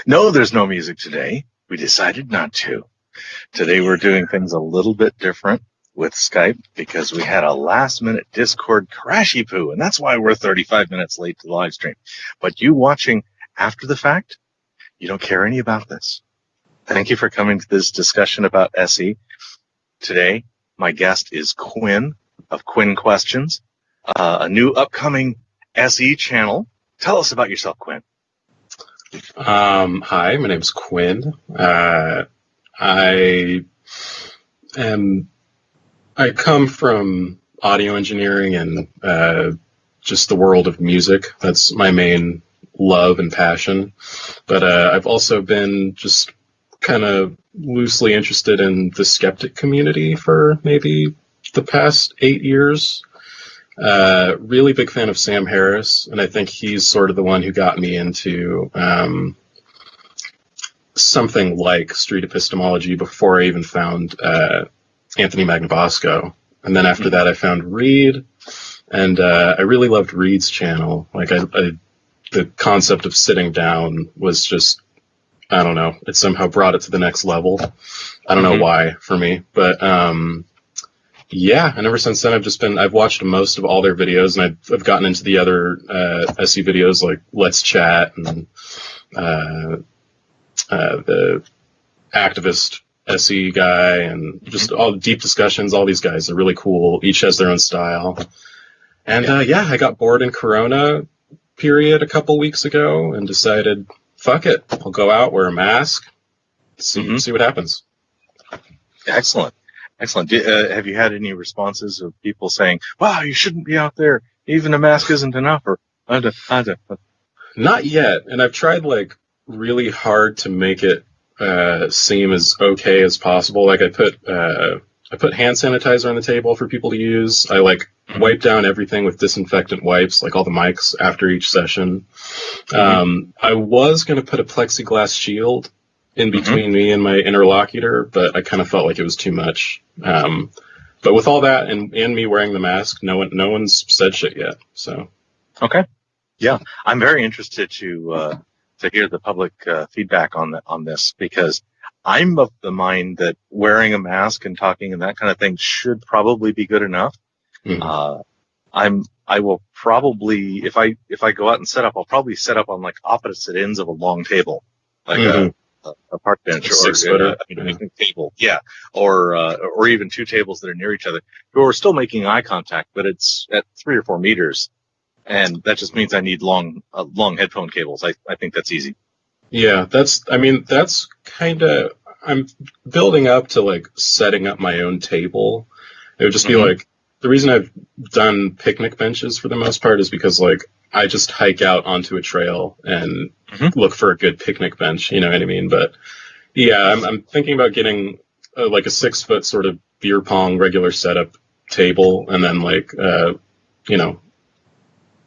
No, there's no music today. We decided not to. Today we're doing things a little bit different with Skype because we had a last-minute Discord crashy poo, and that's why we're 35 minutes late to the live stream. But you watching after the fact, you don't care any about this. Thank you for coming to this discussion about SE. Today, my guest is Quinn of Quinn Questions, a new upcoming SE channel. Tell us about yourself, Quinn. Hi, my name's Quinn. I come from audio engineering and just the world of music. That's my main love and passion. But I've also been just kind of loosely interested in the skeptic community for maybe the past 8 years. Really big fan of Sam Harris, and I think he's sort of the one who got me into something like Street Epistemology before I even found Anthony Magnabosco. And then after that, I found Reed, and I really loved Reed's channel. Like, the concept of sitting down was just, I don't know, it somehow brought it to the next level. I don't know why for me, but yeah, and ever since then I've watched most of all their videos, and I've gotten into the other SE videos like Let's Chat and the activist SE guy, and just all the deep discussions. All these guys are really cool. Each has their own style. And yeah, I got bored in Corona period a couple weeks ago and decided, fuck it, I'll go out, wear a mask, see what happens. Excellent. Excellent. Have you had any responses of people saying, wow, you shouldn't be out there, even a mask isn't enough? Or Not yet. And I've tried like really hard to make it seem as okay as possible. Like I put hand sanitizer on the table for people to use. I like wipe down everything with disinfectant wipes, like all the mics after each session. I was going to put a plexiglass shield in between me and my interlocutor, but I kind of felt like it was too much. But with all that and me wearing the mask, no one's said shit yet. So, okay, yeah, I'm very interested to hear the public feedback on this, because I'm of the mind that wearing a mask and talking and that kind of thing should probably be good enough. I will probably, if I go out and set up, I'll probably set up on like opposite ends of a long table, like a park bench or a picnic table, or even two tables that are near each other. We're still making eye contact, but it's at 3 or 4 meters, and that just means I need long headphone cables. I think that's easy. Yeah, that's kind of, I'm building up to like setting up my own table. It would just be like, the reason I've done picnic benches for the most part is because like I just hike out onto a trail and look for a good picnic bench, you know what I mean? But yeah, I'm thinking about getting like a 6-foot sort of beer pong regular setup table, and then like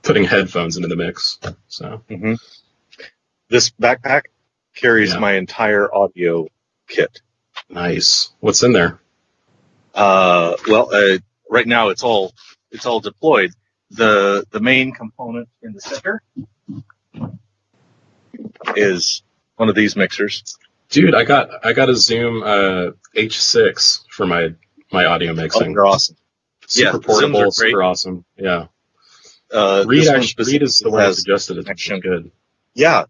putting headphones into the mix. So this backpack carries my entire audio kit. Nice. What's in there? Right now it's all deployed. The main component in the center is one of these mixers. Dude, I got a Zoom H6 for my audio mixing. Oh, they're awesome. Super portable, super awesome. Yeah. Reed is the one who suggested it. It's good. Yeah,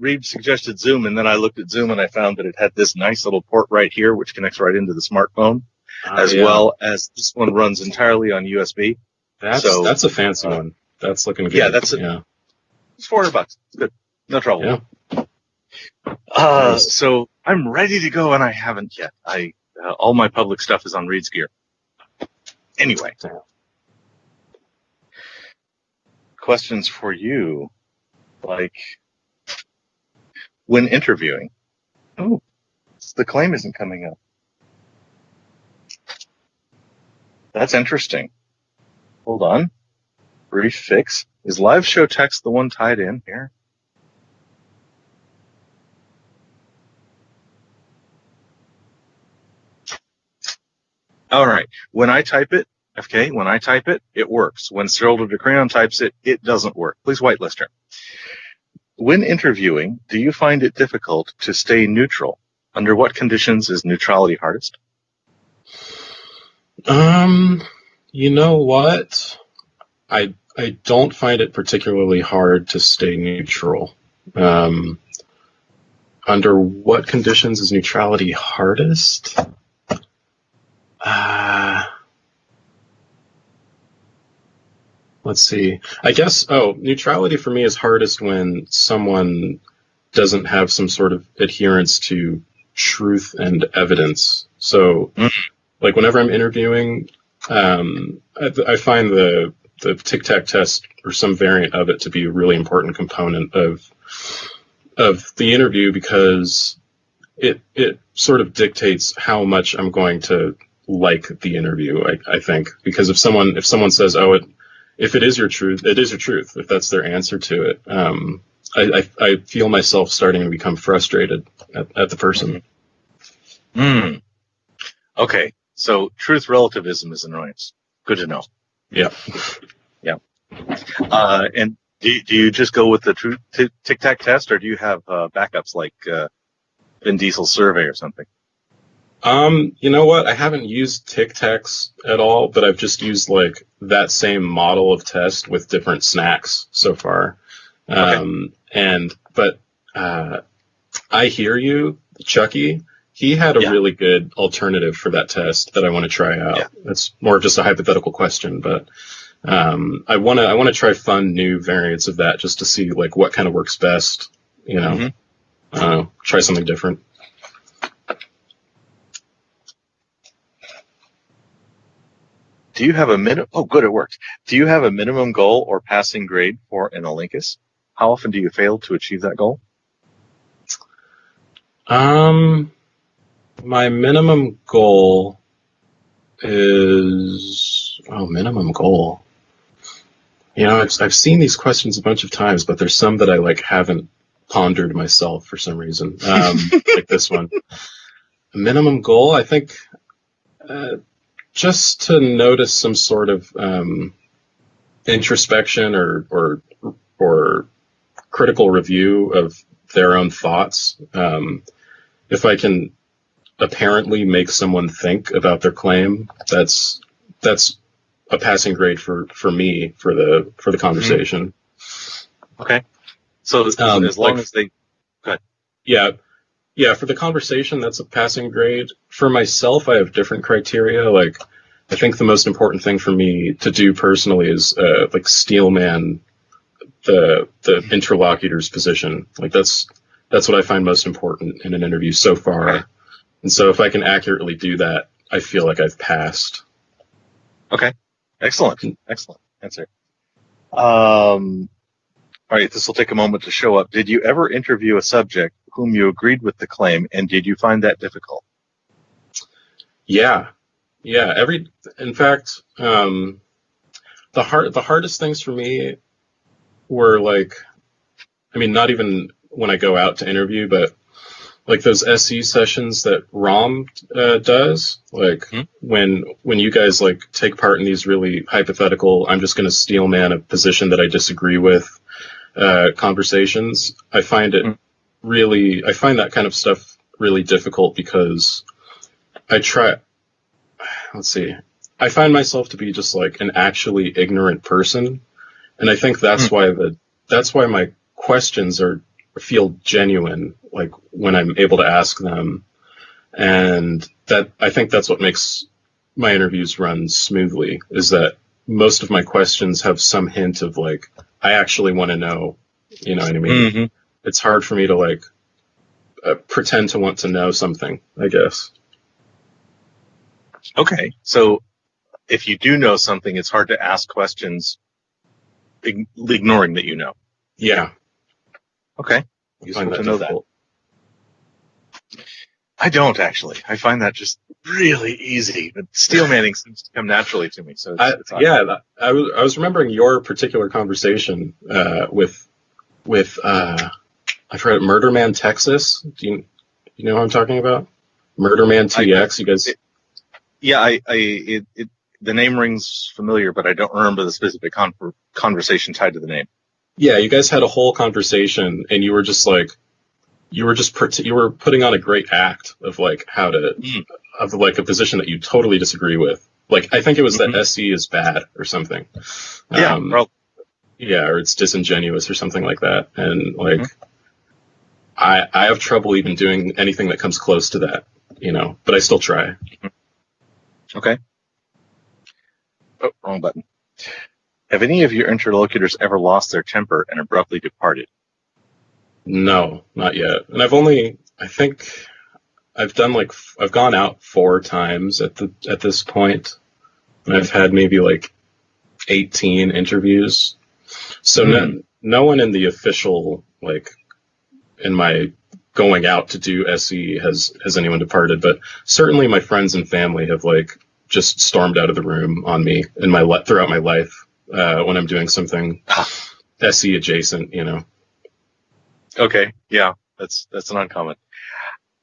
Reed suggested Zoom, and then I looked at Zoom and I found that it had this nice little port right here, which connects right into the smartphone, well as this one runs entirely on USB. That's a fancy one. That's looking good. Yeah, it's $400. It's good. No trouble. Yeah. So I'm ready to go, and I haven't yet. All my public stuff is on Reed's gear. Anyway, questions for you, like when interviewing. Oh, the claim isn't coming up. That's interesting. Hold on. Brief fix. Is live show text the one tied in here? All right. When I type it, it works. When Stroller de Crayon types it, it doesn't work. Please whitelist her. When interviewing, do you find it difficult to stay neutral? Under what conditions is neutrality hardest? You know what? I don't find it particularly hard to stay neutral. Under what conditions is neutrality hardest? Let's see. I guess, neutrality for me is hardest when someone doesn't have some sort of adherence to truth and evidence. So, like, whenever I'm interviewing, I find the Tic Tac test or some variant of it to be a really important component of the interview, because it sort of dictates how much I'm going to like the interview. I think, because if someone says, if it is your truth, it is your truth. If that's their answer to it, I feel myself starting to become frustrated at the person. Okay, so truth relativism is annoyance. Good to know. Yeah. Yeah. And do you just go with the truth Tic Tac test, or do you have backups like Vin Diesel's survey or something? You know what? I haven't used Tic Tacs at all, but I've just used like that same model of test with different snacks so far. Okay. But I hear you, Chucky. He had a really good alternative for that test that I want to try out. Yeah. It's more of just a hypothetical question, but I want to try fun new variants of that just to see like what kind of works best. You know, try something different. Do you have a minimum? Oh, good, it worked. Do you have a minimum goal or passing grade for an elenchus? How often do you fail to achieve that goal? My minimum goal is minimum goal. You know, I've seen these questions a bunch of times, but there's some that I like haven't pondered myself for some reason. Like this one. A minimum goal, I think. Just to notice some sort of introspection or critical review of their own thoughts. If I can apparently make someone think about their claim, that's a passing grade for me for the conversation. Okay. So as long as they go ahead. Yeah, for the conversation, that's a passing grade. For myself, I have different criteria. Like, I think the most important thing for me to do personally is like steelman the interlocutor's position. Like that's what I find most important in an interview so far. And so if I can accurately do that, I feel like I've passed. Okay. Excellent answer. All right, this will take a moment to show up. Did you ever interview a subject whom you agreed with the claim, and did you find that difficult? Yeah. In fact, the hardest things for me were like, I mean, not even when I go out to interview, but like those SE sessions that ROM does, like when you guys like take part in these really hypothetical, I'm just going to steelman a position that I disagree with conversations. I find that kind of stuff really difficult because I find myself to be just like an actually ignorant person. And I think that's why my questions feel genuine, like when I'm able to ask them. And that, I think that's what makes my interviews run smoothly, is that most of my questions have some hint of like, I actually want to know, you know what I mean? It's hard for me to like pretend to want to know something, I guess. Okay. So if you do know something, it's hard to ask questions ignoring that you know. Yeah. Okay. Useful to know that. I don't actually. I find that just really easy. But steelmanning seems to come naturally to me. So it's I was remembering your particular conversation with I forgot, Murder Man Texas. Do you know what I'm talking about? Murder Man TX. You guys. The name rings familiar, but I don't remember the specific conversation tied to the name. Yeah, you guys had a whole conversation, and you were just like, you were putting on a great act of like how to of like a position that you totally disagree with. Like, I think it was that SE is bad or something. Yeah, Yeah, or it's disingenuous or something like that. And like, I have trouble even doing anything that comes close to that, but I still try. Okay. Oh, wrong button. Have any of your interlocutors ever lost their temper and abruptly departed? No, not yet. And I think I've gone out 4 times at this point, and I've had maybe like 18 interviews. So no one in the official, like, in my going out to do SE has anyone departed, but certainly my friends and family have like just stormed out of the room on me throughout my life when I'm doing something SE adjacent, Okay, yeah, that's an uncommon.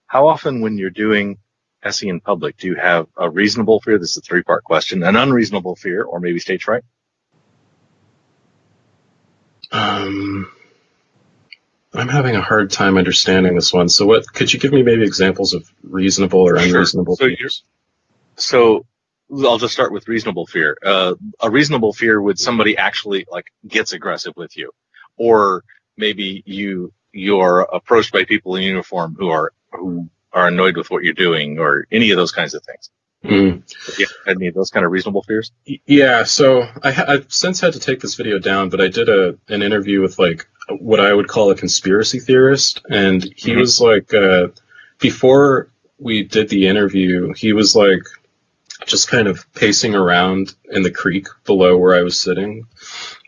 How often when you're doing SE in public do you have a reasonable fear? This is a 3-part question. An unreasonable fear, or maybe stage fright? I'm having a hard time understanding this one. So could you give me maybe examples of reasonable or unreasonable fears? So I'll just start with reasonable fear. A reasonable fear would somebody actually like gets aggressive with you, or maybe you're approached by people in uniform who are annoyed with what you're doing, or any of those kinds of things. Yeah, any of those kind of reasonable fears? Yeah, so I've since had to take this video down, but I did an interview with like what I would call a conspiracy theorist, and he was like, before we did the interview, he was like just kind of pacing around in the creek below where I was sitting,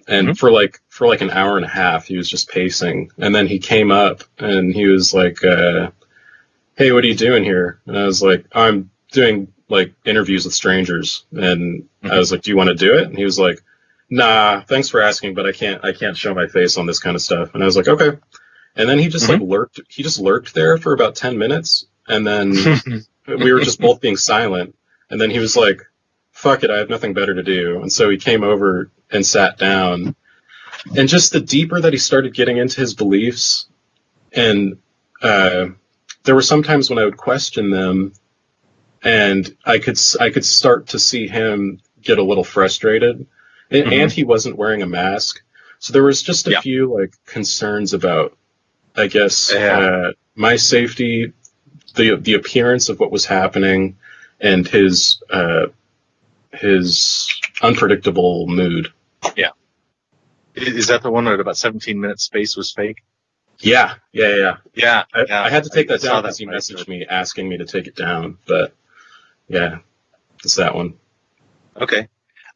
and for like an hour and a half, he was just pacing, and then he came up and he was like, "Hey, what are you doing here?" And I was like, "I'm doing like interviews with strangers." And I was like, "Do you want to do it?" And he was like, "Nah, thanks for asking, but I can't show my face on this kind of stuff." And I was like, "Okay." And then he just like lurked there for about 10 minutes, and then we were just both being silent. And then he was like, "Fuck it, I have nothing better to do." And so he came over and sat down. And just the deeper that he started getting into his beliefs, and there were some times when I would question them, and I could start to see him get a little frustrated, and he wasn't wearing a mask, so there was just a few like concerns about, I guess, my safety, the appearance of what was happening, and his unpredictable mood. Yeah, is that the one that about 17 minutes space was fake? Yeah. I had to take that down because he messaged me asking me to take it down, but yeah, it's that one. Okay.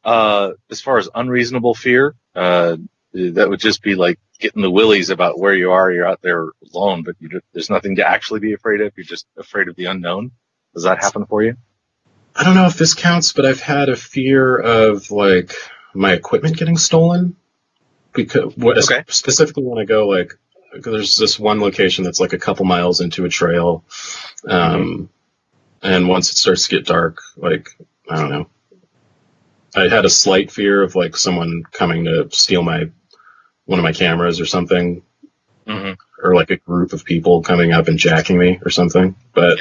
As far as unreasonable fear, that would just be like getting the willies about where you are. You're out there alone, but there's nothing to actually be afraid of. You're just afraid of the unknown. Does that happen for you? I don't know if this counts, but I've had a fear of like my equipment getting stolen. Because specifically when I go like, there's this one location that's like a couple miles into a trail, and once it starts to get dark, like, I don't know, I had a slight fear of like someone coming to steal one of my cameras or something, or like a group of people coming up and jacking me or something. But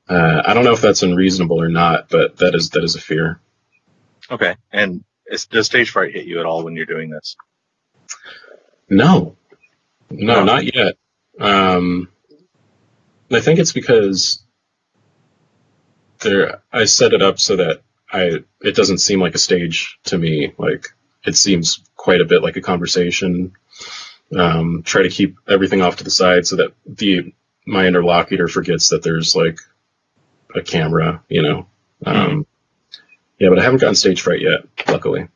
I don't know if that's unreasonable or not, but that is a fear. Okay. And does stage fright hit you at all when you're doing this? No, not yet. I think it's because I set it up so that it doesn't seem like a stage to me. Like, it seems quite a bit like a conversation. Try to keep everything off to the side so that my interlocutor forgets that there's like a camera, Yeah, but I haven't gotten stage fright yet, luckily.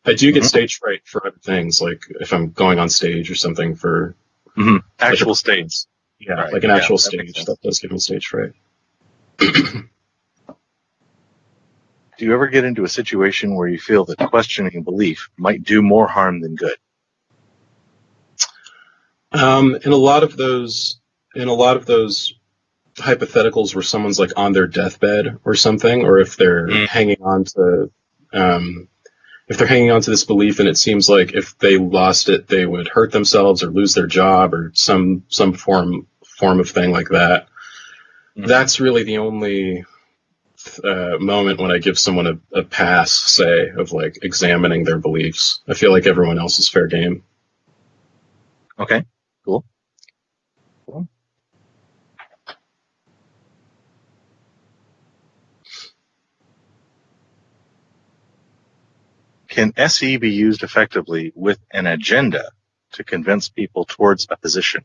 I do get stage fright for other things, like if I'm going on stage or something for actual stage. Yeah, right. Like an actual stage. That does give me stage fright. Do you ever get into a situation where you feel that questioning a belief might do more harm than good? In a lot of those hypotheticals where someone's like on their deathbed or something, or if they're hanging on to, hanging on to this belief and it seems like if they lost it, they would hurt themselves or lose their job or some form of thing like that. Mm-hmm. That's really the only moment when I give someone a pass, say, of like examining their beliefs. I feel like everyone else is fair game. Okay, cool. Can SE be used effectively with an agenda to convince people towards a position?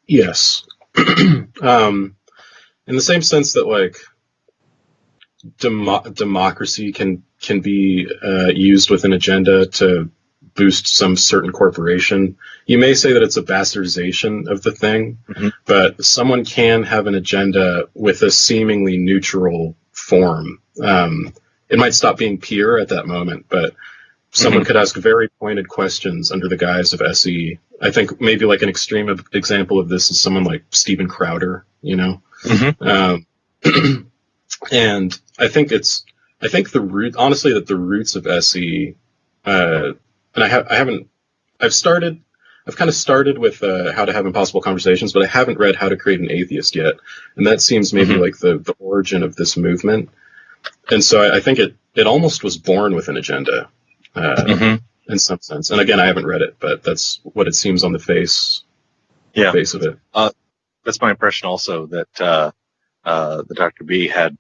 Yes. In the same sense that like democracy can be used with an agenda to boost some certain corporation. You may say that it's a bastardization of the thing, mm-hmm. but someone can have an agenda with a seemingly neutral form. It might stop being pure at that moment, but someone mm-hmm. could ask very pointed questions under the guise of SE. I think maybe like an extreme example of this is someone like Steven Crowder, you know? Mm-hmm. And I think the root, honestly, that the roots of SE, and I've kind of started with how to have impossible conversations, but I haven't read How to Create an Atheist yet. And that seems maybe mm-hmm. like the origin of this movement. And so I think it almost was born with an agenda, mm-hmm. in some sense. And again, I haven't read it, but that's what it seems on the face of it. That's my impression also, that the Dr. B had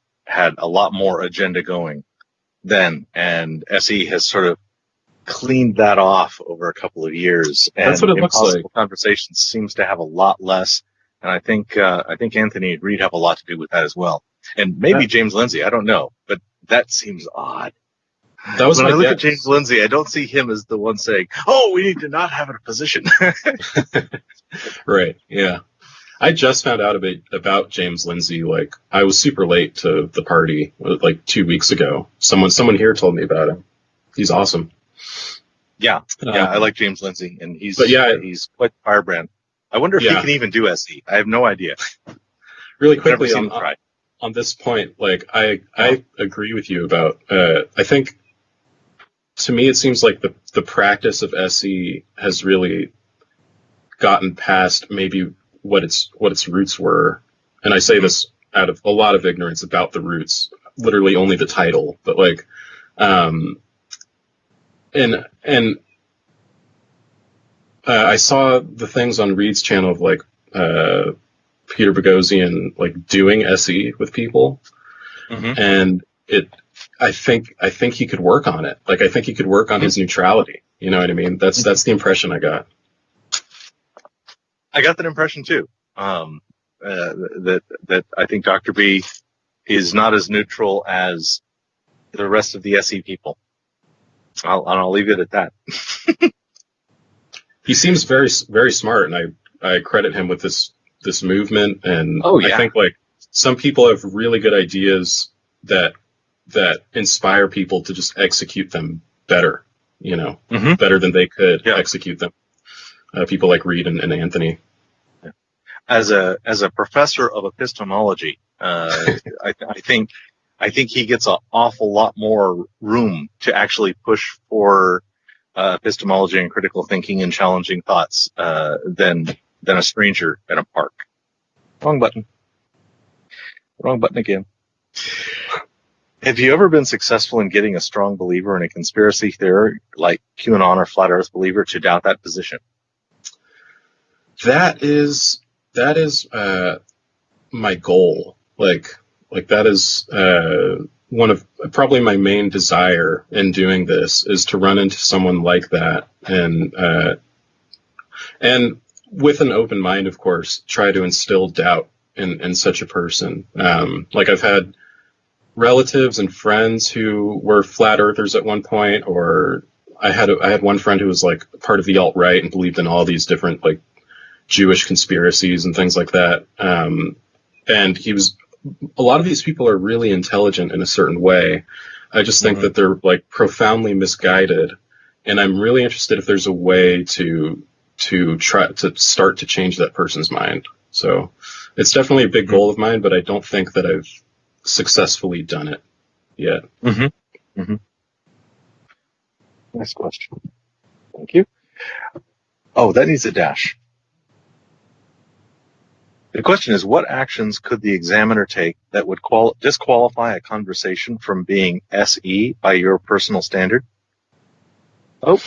a lot more agenda going then, and SE has sort of cleaned that off over a couple of years. And that's what it looks like. Conversations seems to have a lot less, and I think Anthony and Reed have a lot to do with that as well. And maybe James Lindsay, I don't know, but that seems odd. That was when I look at James Lindsay, I don't see him as the one saying, "Oh, we need to not have a position." Right. Yeah. I just found out about James Lindsay. Like, I was super late to the party, like 2 weeks ago. Someone here told me about him. He's awesome. Yeah. I like James Lindsay, and he's quite the firebrand. I wonder if he can even do SE. I have no idea. Really quickly on this point, like I agree with you about. I think to me it seems like the practice of SE has really gotten past maybe what its roots were, and I say this out of a lot of ignorance about the roots, literally only the title, but like, and I saw the things on Reed's channel of like Peter Boghossian like doing SE with people, mm-hmm. and I think he could work on it. Like, I think he could work on his neutrality. You know what I mean? That's the impression I got. I got that impression too. That I think Dr. B is not as neutral as the rest of the SE people. I'll leave it at that. He seems very, very smart, and I credit him with this movement. And I think like some people have really good ideas that inspire people to just execute them better, you know, mm-hmm. better than they could execute them. People like Reed and Anthony. As a professor of epistemology, I think he gets an awful lot more room to actually push for epistemology and critical thinking and challenging thoughts than a stranger in a park. Wrong button again. Have you ever been successful in getting a strong believer in a conspiracy theory like QAnon or flat Earth believer to doubt that position? That is my goal. Like that is one of probably my main desire in doing this, is to run into someone like that, and with an open mind, of course, try to instill doubt in such a person. Like, I've had relatives and friends who were flat earthers at one point, or I had one friend who was like part of the alt-right and believed in all these different like Jewish conspiracies and things like that. And a lot of these people are really intelligent in a certain way. I just think that they're like profoundly misguided. And I'm really interested if there's a way to try to start to change that person's mind. So it's definitely a big goal of mine, but I don't think that I've successfully done it yet. Mm-hmm. Mm-hmm. Nice question. Thank you. Oh, that needs a dash. The question is, what actions could the examiner take that would disqualify a conversation from being SE by your personal standard? Oh,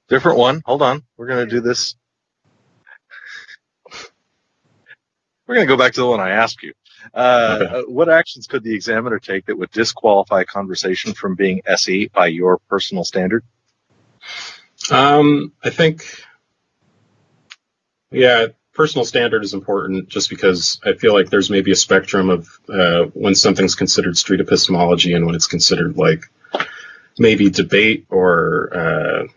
different one. Hold on. We're going to do this. We're going to go back to the one I asked you. Okay. What actions could the examiner take that would disqualify a conversation from being SE by your personal standard? I think, personal standard is important just because I feel like there's maybe a spectrum of when something's considered street epistemology and when it's considered like maybe debate or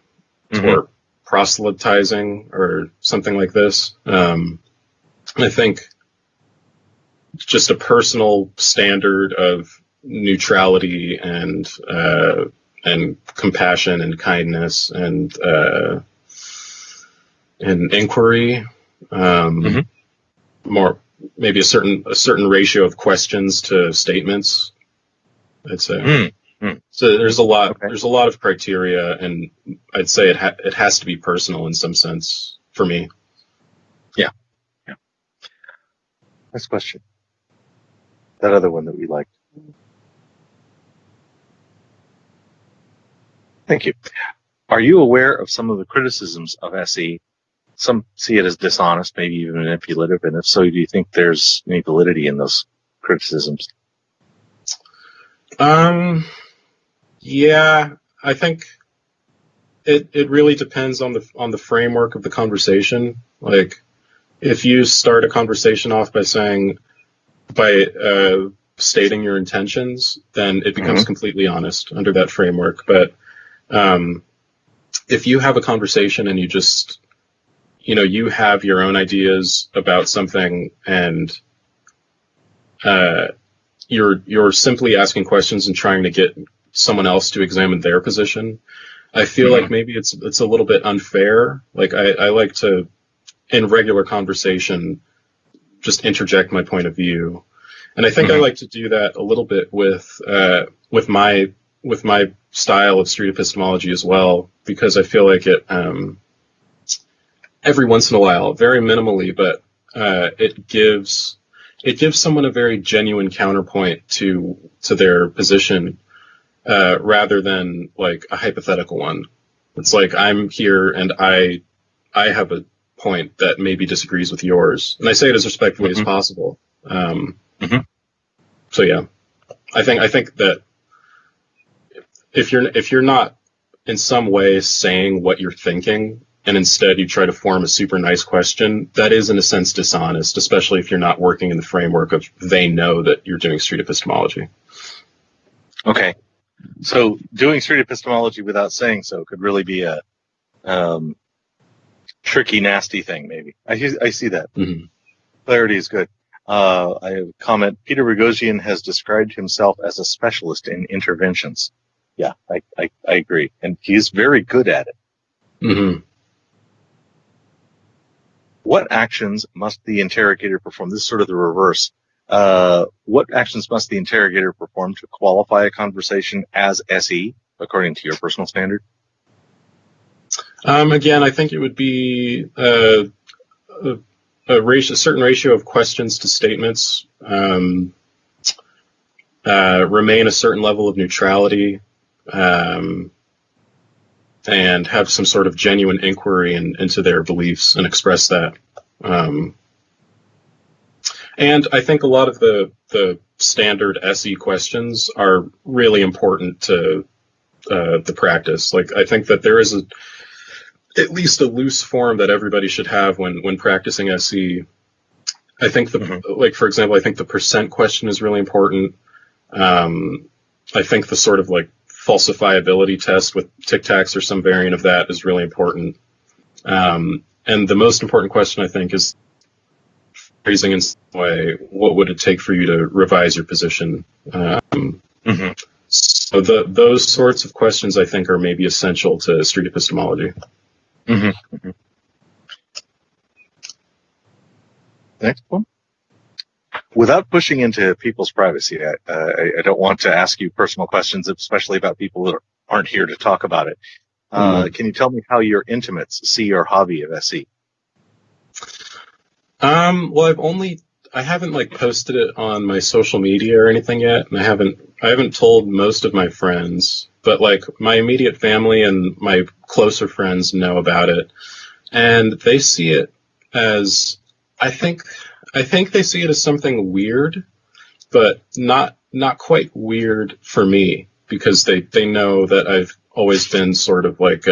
proselytizing or something like this. I think just a personal standard of neutrality and compassion and kindness and inquiry. More maybe a certain ratio of questions to statements, I'd say. So there's a lot. Okay. There's a lot of criteria, and I'd say it has to be personal in some sense for me. Yeah. Next question. That other one that we liked. Thank you. Are you aware of some of the criticisms of SE? Some see it as dishonest, maybe even manipulative, and if so, do you think there's any validity in those criticisms? Yeah, I think it really depends on the framework of the conversation. Like, if you start a conversation off by stating your intentions, then it becomes completely honest under that framework. But if you have a conversation and you just you have your own ideas about something, and you're simply asking questions and trying to get someone else to examine their position, I feel like maybe it's a little bit unfair. Like I like to, in regular conversation, just interject my point of view, and I think I like to do that a little bit with my style of street epistemology as well, because I feel like it. Every once in a while, very minimally, but it gives someone a very genuine counterpoint to their position, rather than like a hypothetical one. It's like, I'm here and I have a point that maybe disagrees with yours, and I say it as respectfully as possible. So yeah, I think that if you're not in some way saying what you're thinking, and instead you try to form a super nice question, that is in a sense dishonest, especially if you're not working in the framework of they know that you're doing street epistemology. Okay. So doing street epistemology without saying so could really be a tricky, nasty thing, maybe. I see that. Clarity is good. I have a comment. Peter Boghossian has described himself as a specialist in interventions. Yeah, I agree. And he's very good at it. What actions must the interrogator perform? This is sort of the reverse. What actions must the interrogator perform to qualify a conversation as SE, according to your personal standard? Again, I think it would be a certain ratio of questions to statements, remain a certain level of neutrality, and have some sort of genuine inquiry into their beliefs and express that. And I think a lot of the standard SE questions are really important to the practice. Like, I think that there is at least a loose form that everybody should have when practicing SE. I think for example, I think the percent question is really important. I think the sort of like falsifiability test with Tic Tacs or some variant of that is really important. And the most important question, I think, is phrasing in some way, what would it take for you to revise your position? So those sorts of questions, I think, are maybe essential to street epistemology. Next one. Without pushing into people's privacy, I don't want to ask you personal questions, especially about people aren't here to talk about it. Can you tell me how your intimates see your hobby of SE? Well, I haven't like posted it on my social media or anything yet, and I haven't told most of my friends, but like my immediate family and my closer friends know about it, and they see it as, I think they see it as something weird, but not quite weird for me, because they know that I've always been sort of like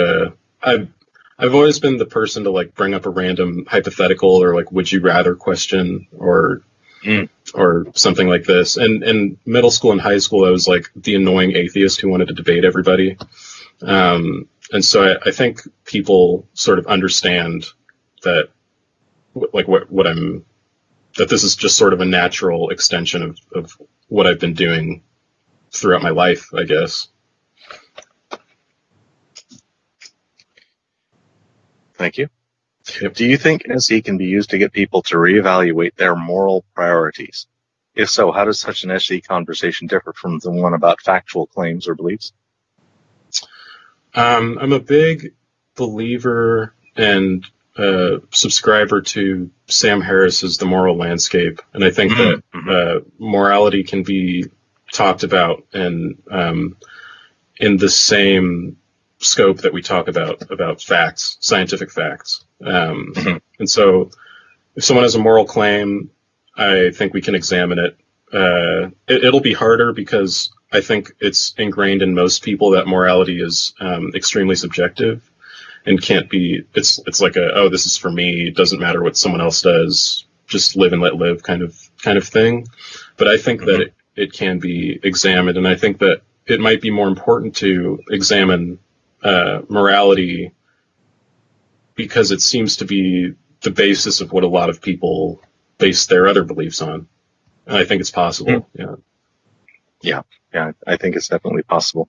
I've always been the person to like bring up a random hypothetical or like would you rather question or something like this. And in middle school and high school, I was like the annoying atheist who wanted to debate everybody. And so I think people sort of understand that like that this is just sort of a natural extension of what I've been doing throughout my life, I guess. Thank you. Yep. Do you think SE can be used to get people to reevaluate their moral priorities? If so, how does such an SE conversation differ from the one about factual claims or beliefs? I'm a big believer and subscriber to Sam Harris's The Moral Landscape, and I think that morality can be talked about and in the same scope that we talk about facts, scientific facts. And so if someone has a moral claim, I think we can examine it. It'll be harder because I think it's ingrained in most people that morality is extremely subjective and can't be, it's like this is for me, it doesn't matter what someone else does, just live and let live kind of thing. But I think that it can be examined, and I think that it might be more important to examine morality because it seems to be the basis of what a lot of people base their other beliefs on. And I think it's possible. Yeah, I think it's definitely possible.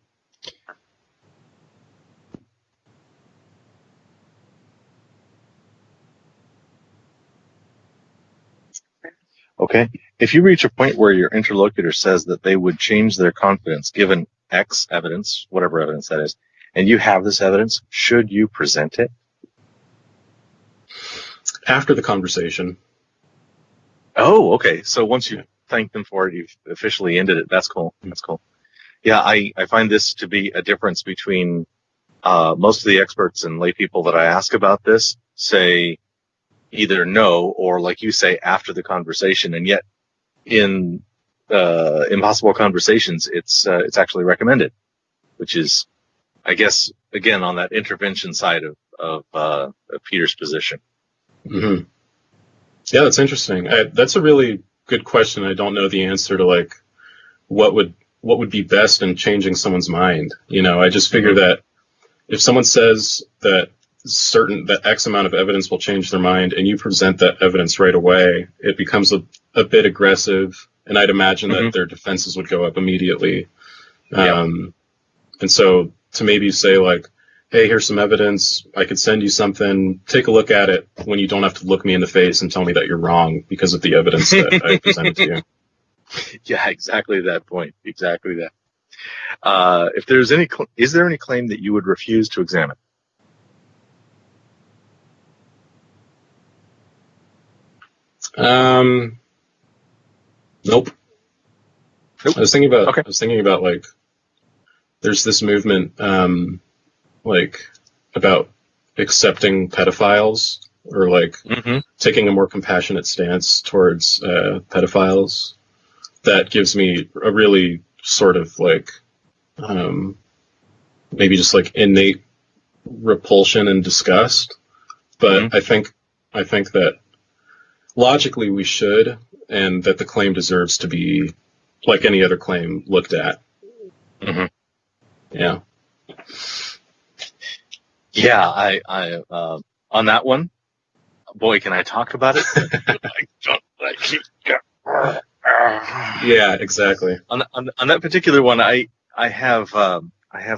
Okay. If you reach a point where your interlocutor says that they would change their confidence given X evidence, whatever evidence that is, and you have this evidence, should you present it? After the conversation. Oh, okay. So once you thank them for it, you've officially ended it. That's cool. That's cool. Yeah, I find this to be a difference between most of the experts and lay people that I ask about this say either no or, like you say, after the conversation. And yet in Impossible Conversations, it's actually recommended, which is, I guess, again, on that intervention side of Peter's position. Mm-hmm. Yeah, that's interesting. That's a really good question. I don't know the answer to like what would be best in changing someone's mind. I just figure that if someone says that X amount of evidence will change their mind, and you present that evidence right away, it becomes a bit aggressive, and I'd imagine that their defenses would go up immediately. And so to maybe say like, hey, here's some evidence, I could send you something, take a look at it, when you don't have to look me in the face and tell me that you're wrong because of the evidence that I presented to you. Yeah, exactly that point. Exactly that. If there's is there any claim that you would refuse to examine? Nope. I was thinking about like, there's this movement, like about accepting pedophiles or like taking a more compassionate stance towards pedophiles. That gives me a really sort of like maybe just like innate repulsion and disgust. But I think that logically we should, and that the claim deserves to be, like any other claim, looked at. Yeah. Yeah, I on that one, boy, can I talk about it? Yeah, exactly. On that particular one, I have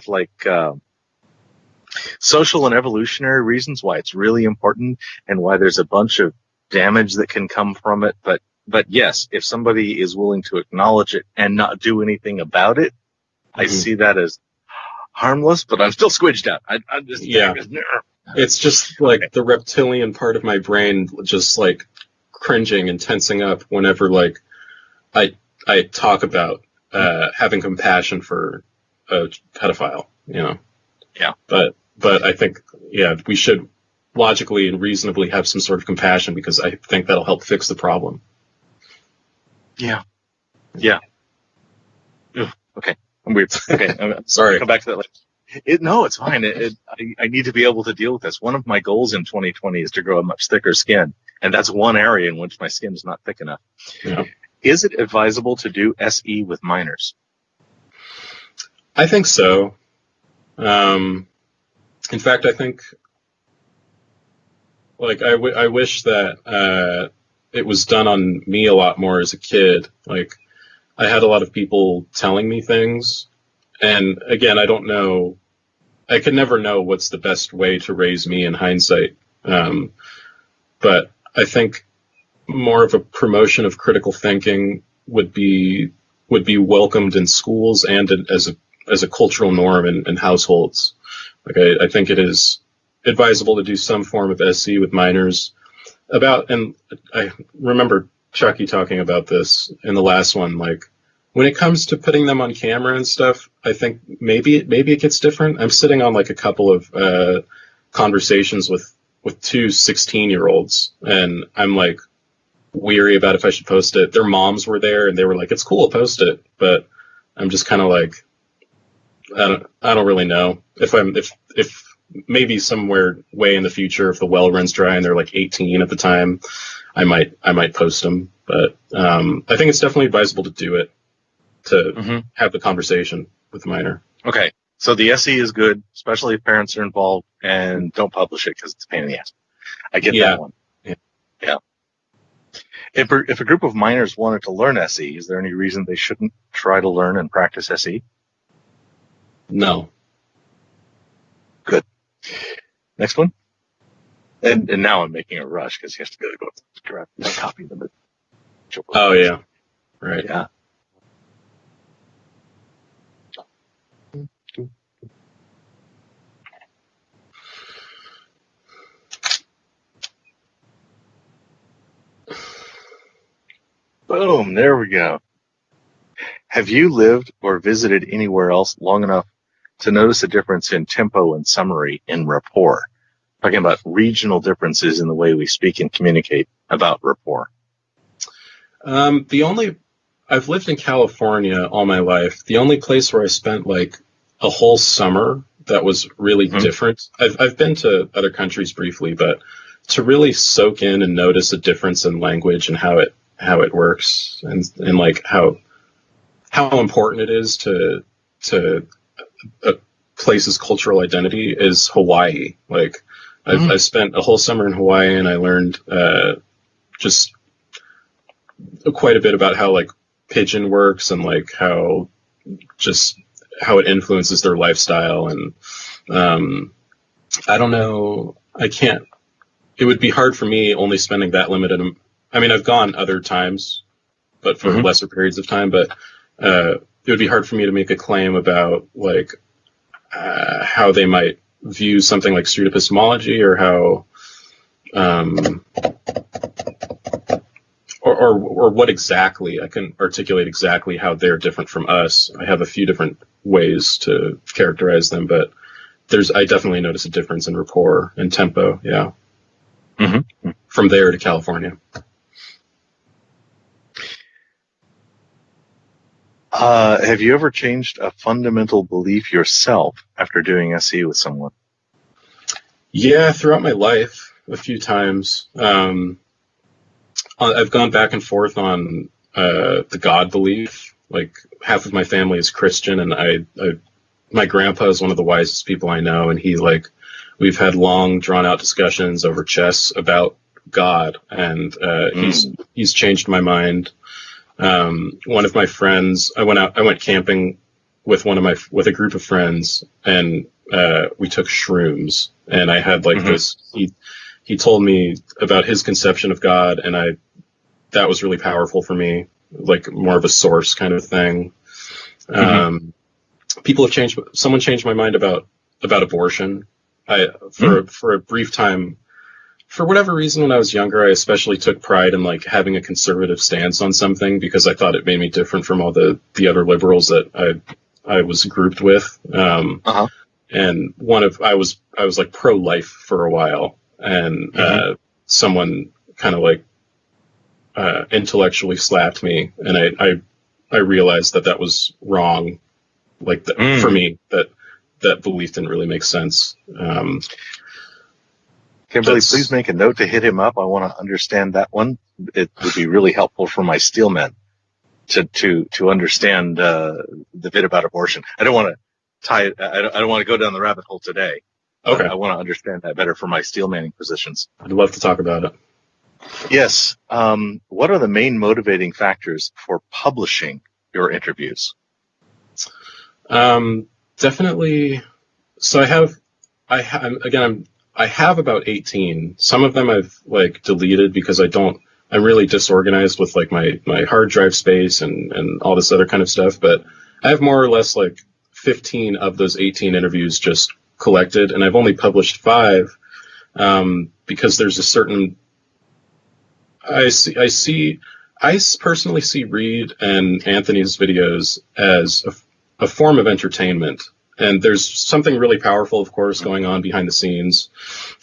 like social and evolutionary reasons why it's really important and why there's a bunch of damage that can come from it. But yes, if somebody is willing to acknowledge it and not do anything about it, I see that as harmless, but I'm still squidged out. I'm just It's just like the reptilian part of my brain just like cringing and tensing up whenever like I talk about having compassion for a pedophile, you know. Yeah. But I think we should logically and reasonably have some sort of compassion, because I think that'll help fix the problem. Yeah. Ugh, okay. I'm weird. Okay. I'm Sorry. Come back to that later. No, it's fine. I need to be able to deal with this. One of my goals in 2020 is to grow a much thicker skin, and that's one area in which my skin is not thick enough. Yeah. Is it advisable to do SE with minors? I think so. In fact, I think, like, I wish that it was done on me a lot more as a kid. Like, I had a lot of people telling me things, and again, I don't know. I could never know what's the best way to raise me in hindsight. But I think more of a promotion of critical thinking would be welcomed in schools and as a cultural norm in households. Like, I think it is advisable to do some form of SE with minors. And I remember Chucky talking about this in the last one. Like, when it comes to putting them on camera and stuff, I think maybe it gets different. I'm sitting on like a couple of conversations with two 16-year-olds, and I'm like weary about if I should post it. Their moms were there, and they were like, "It's cool, post it," but I'm just kind of like, I don't really know if maybe somewhere way in the future, if the well runs dry and they're like 18 at the time, I might post them. But I think it's definitely advisable to do it, to have the conversation with the minor. Okay, so the SE is good, especially if parents are involved, and don't publish it because it's a pain in the ass. I get that one. Yeah. If a group of minors wanted to learn SE, is there any reason they shouldn't try to learn and practice SE? No. Good. Next one. And now I'm making a rush because he has to go grab my copy of the. Oh yeah. Right. Yeah. Boom, there we go. Have you lived or visited anywhere else long enough to notice a difference in tempo and summary in rapport? Talking about regional differences in the way we speak and communicate about rapport. I've lived in California all my life. The only place where I spent like a whole summer that was really different. I've been to other countries briefly, but to really soak in and notice a difference in language and how it works, and like how important it is to a place's cultural identity is Hawaii. Like, I spent a whole summer in Hawaii, and I learned just quite a bit about how like pigeon works, and like how it influences their lifestyle. And I don't know. It would be hard for me only spending that limited. I mean, I've gone other times, but for lesser periods of time. But it would be hard for me to make a claim about like how they might view something like street epistemology, or how, or what exactly. I can articulate exactly how they're different from us. I have a few different ways to characterize them, but I definitely notice a difference in rapport and tempo. Yeah. From there to California. Have you ever changed a fundamental belief yourself after doing SE with someone? Yeah, throughout my life, a few times. I've gone back and forth on the God belief. Like, half of my family is Christian, and my grandpa is one of the wisest people I know, and we've had long, drawn-out discussions over chess about God, and he's changed my mind. One of my friends, I went camping with a group of friends, and we took shrooms, and I had like this, he told me about his conception of God, and that was really powerful for me, like more of a source kind of thing. people have changed. Someone changed my mind about abortion. For a brief time, for whatever reason, when I was younger, I especially took pride in like having a conservative stance on something because I thought it made me different from all the other liberals that I was grouped with. And I was like pro-life for a while, and someone kind of like intellectually slapped me, and I realized that was wrong. Like for me, that belief didn't really make sense. Kimberly, please make a note to hit him up. I want to understand that one. It would be really helpful for my steelmen to understand the bit about abortion. I don't want to I don't want to go down the rabbit hole today. Okay. I want to understand that better for my steelmanning positions. I'd love to talk about it. Yes. What are the main motivating factors for publishing your interviews? Definitely. So I have about 18. Some of them I've like deleted because I'm really disorganized with like my hard drive space and all this other kind of stuff. But I have more or less like 15 of those 18 interviews just collected, and I've only published 5 because there's a certain. I personally see Reed and Anthony's videos as a form of entertainment. And there's something really powerful, of course, going on behind the scenes.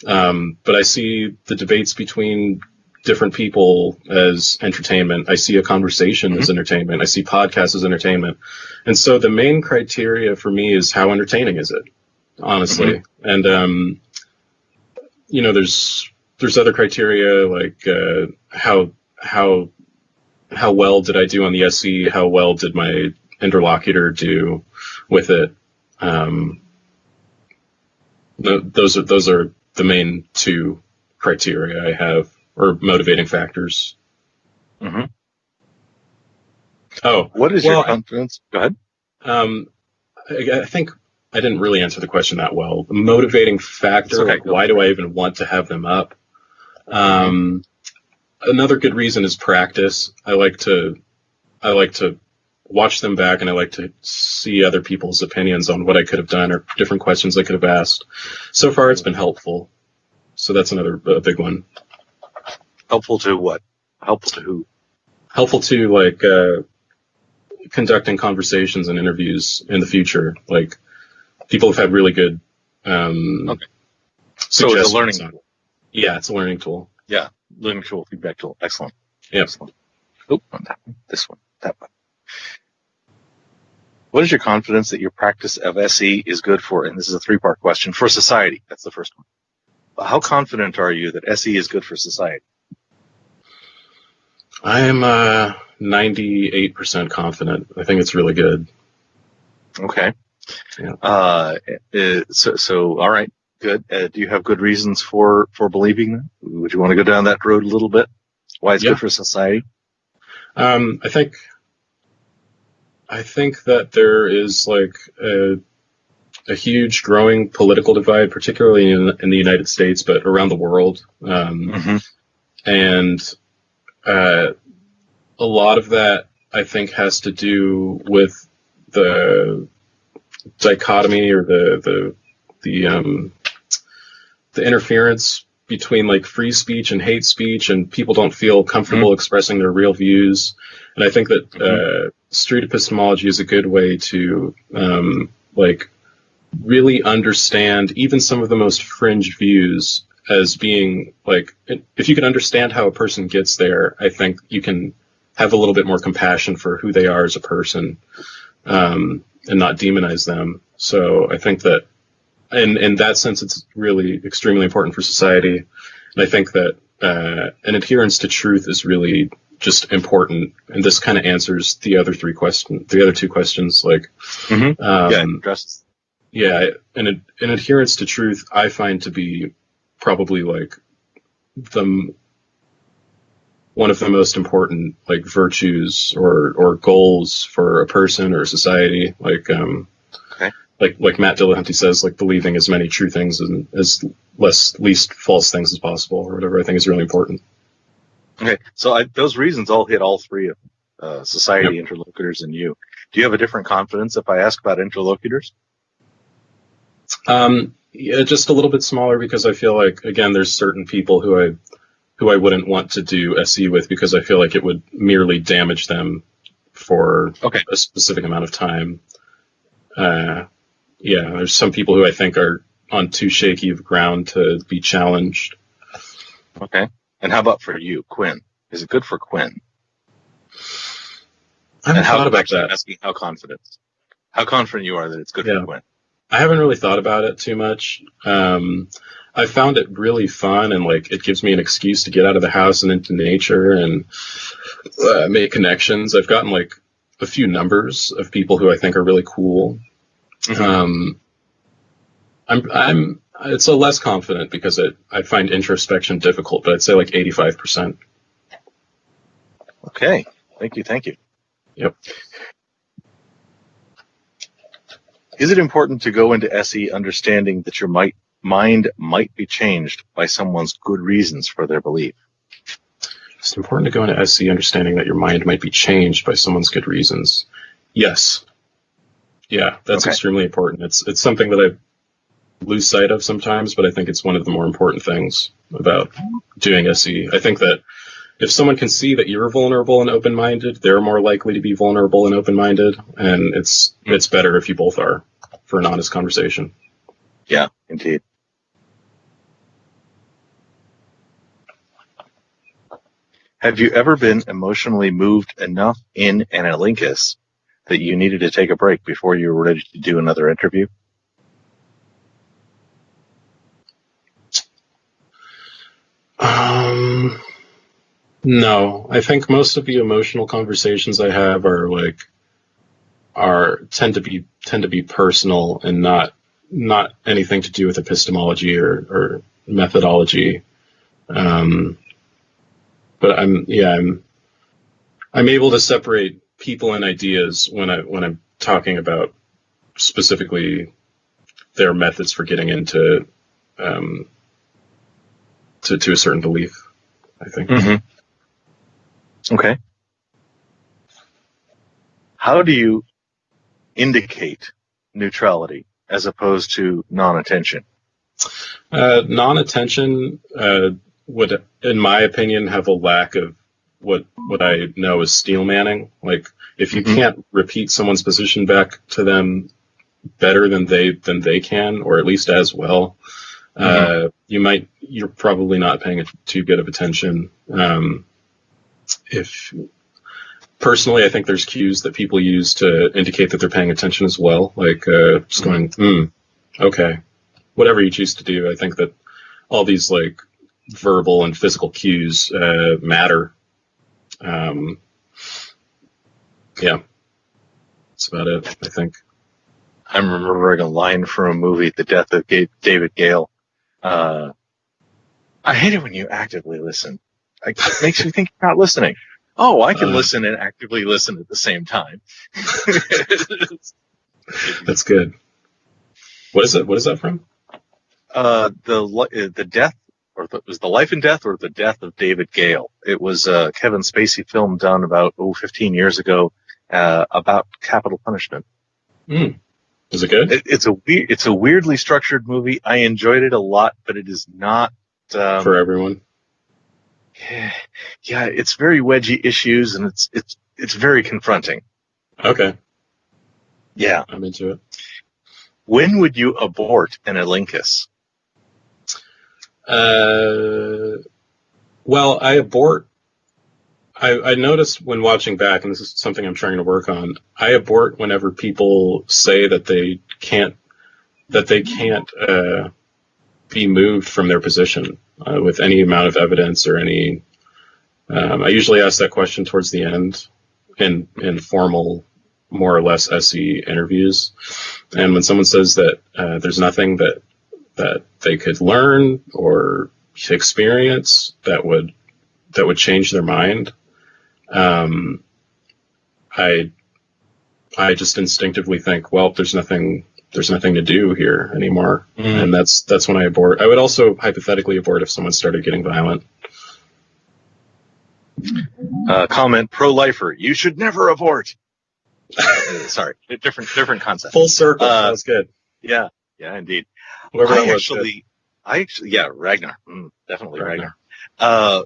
But I see the debates between different people as entertainment. I see a conversation as entertainment. I see podcasts as entertainment. And so the main criteria for me is how entertaining is it, honestly. And, there's other criteria like how well did I do on the SE? How well did my interlocutor do with it? Those are the main 2 criteria I have, or motivating factors. Oh, what is your confidence? Go ahead. I think I didn't really answer the question that well. The motivating factor, okay, like why do I even want to have them up? Another good reason is practice. I like to watch them back, and I like to see other people's opinions on what I could have done or different questions I could have asked. So far, it's been helpful. So that's another big one. Helpful to what? Helpful to who? Helpful to like conducting conversations and interviews in the future. Like people have had really good. Okay. So it's a learning tool. Yeah, it's a learning tool. Yeah, learning tool, feedback tool. Excellent. Yeah. Excellent. Oh, not that one. This one. That one. What is your confidence that your practice of SE is good for, and this is a 3-part question, for society? That's the first one. How confident are you that SE is good for society? I am 98% confident. I think it's really good. Okay. Yeah. So all right, good. Do you have good reasons for believing that? Would you want to go down that road a little bit? Why it's good for society? I think that there is like a huge growing political divide, particularly in the United States, but around the world. And a lot of that, I think, has to do with the dichotomy or the interference between like free speech and hate speech, and people don't feel comfortable expressing their real views. And I think that street epistemology is a good way to like really understand even some of the most fringe views as being like, if you can understand how a person gets there, I think you can have a little bit more compassion for who they are as a person, and not demonize them. So I think that in that sense, it's really extremely important for society. And I think that an adherence to truth is really just important. And this kind of answers the other 2 questions. Like, an adherence to truth, I find to be probably like one of the most important like virtues or goals for a person or a society. Like, like Matt Dillahunty says, like believing as many true things and as least false things as possible, or whatever, I think is really important. Okay, so those reasons all hit all 3 of society, interlocutors, and you. Do you have a different confidence if I ask about interlocutors? Yeah, just a little bit smaller because I feel like, again, there's certain people who I wouldn't want to do SE with because I feel like it would merely damage them for a specific amount of time. Yeah, there's some people who I think are on too shaky of ground to be challenged. Okay. And how about for you, Quinn? Is it good for Quinn? I haven't thought about that. Asking how confident you are that it's good for Quinn. I haven't really thought about it too much. I found it really fun, and like it gives me an excuse to get out of the house and into nature and make connections. I've gotten like a few numbers of people who I think are really cool. Mm-hmm. It's a less confident because I find introspection difficult, but I'd say like 85%. Okay. Thank you. Yep. Is it important to go into SE understanding that your mind might be changed by someone's good reasons for their belief? It's important to go into SE understanding that your mind might be changed by someone's good reasons. Yes. Yeah, that's extremely important. It's something that I lose sight of sometimes, but I think it's one of the more important things about doing SE. I think that if someone can see that you're vulnerable and open-minded, they're more likely to be vulnerable and open-minded, and it's better if you both are for an honest conversation. Yeah, indeed. Have you ever been emotionally moved enough in an elenchus that you needed to take a break before you were ready to do another interview? No, I think most of the emotional conversations I have tend to be personal and not anything to do with epistemology or methodology. But I'm able to separate people and ideas when I'm talking about specifically their methods for getting into to a certain belief, I think. Mm-hmm. Okay. How do you indicate neutrality as opposed to non-attention? Non-attention would, in my opinion, have a lack of what I know is steel manning. Like, if you can't repeat someone's position back to them better than they can, or at least as well, you're probably not paying too good of attention. If personally, I think there's cues that people use to indicate that they're paying attention as well, like just going, okay, whatever you choose to do. I think that all these like verbal and physical cues matter. Yeah, that's about it, I think. I'm remembering a line from a movie, The Death of David Gale. I hate it when you actively listen. It makes you think you're not listening. Oh, I can listen and actively listen at the same time. That's good. What is it? What is that from? The death, or was the life and death, or the death of David Gale. It was a Kevin Spacey film done about 15 years ago about capital punishment. Is it good? It's a weirdly structured movie. I enjoyed it a lot, but it is not for everyone. Yeah, it's very wedgy issues, and it's very confronting. Okay. Yeah, I'm into it. When would you abort an elenchus? Well, I noticed when watching back, and this is something I'm trying to work on, I abort whenever people say that they can't be moved from their position with any amount of evidence or any. I usually ask that question towards the end in formal, more or less SE interviews, and when someone says that there's nothing that they could learn or experience that would change their mind, I just instinctively think, well, there's nothing to do here anymore, and that's when I abort. I would also hypothetically abort if someone started getting violent. Comment: pro-lifer, you should never abort. Sorry, different concept. Full circle. That was good. Yeah, indeed. Whoever that was. I actually, yeah, Ragnar, definitely Ragnar. I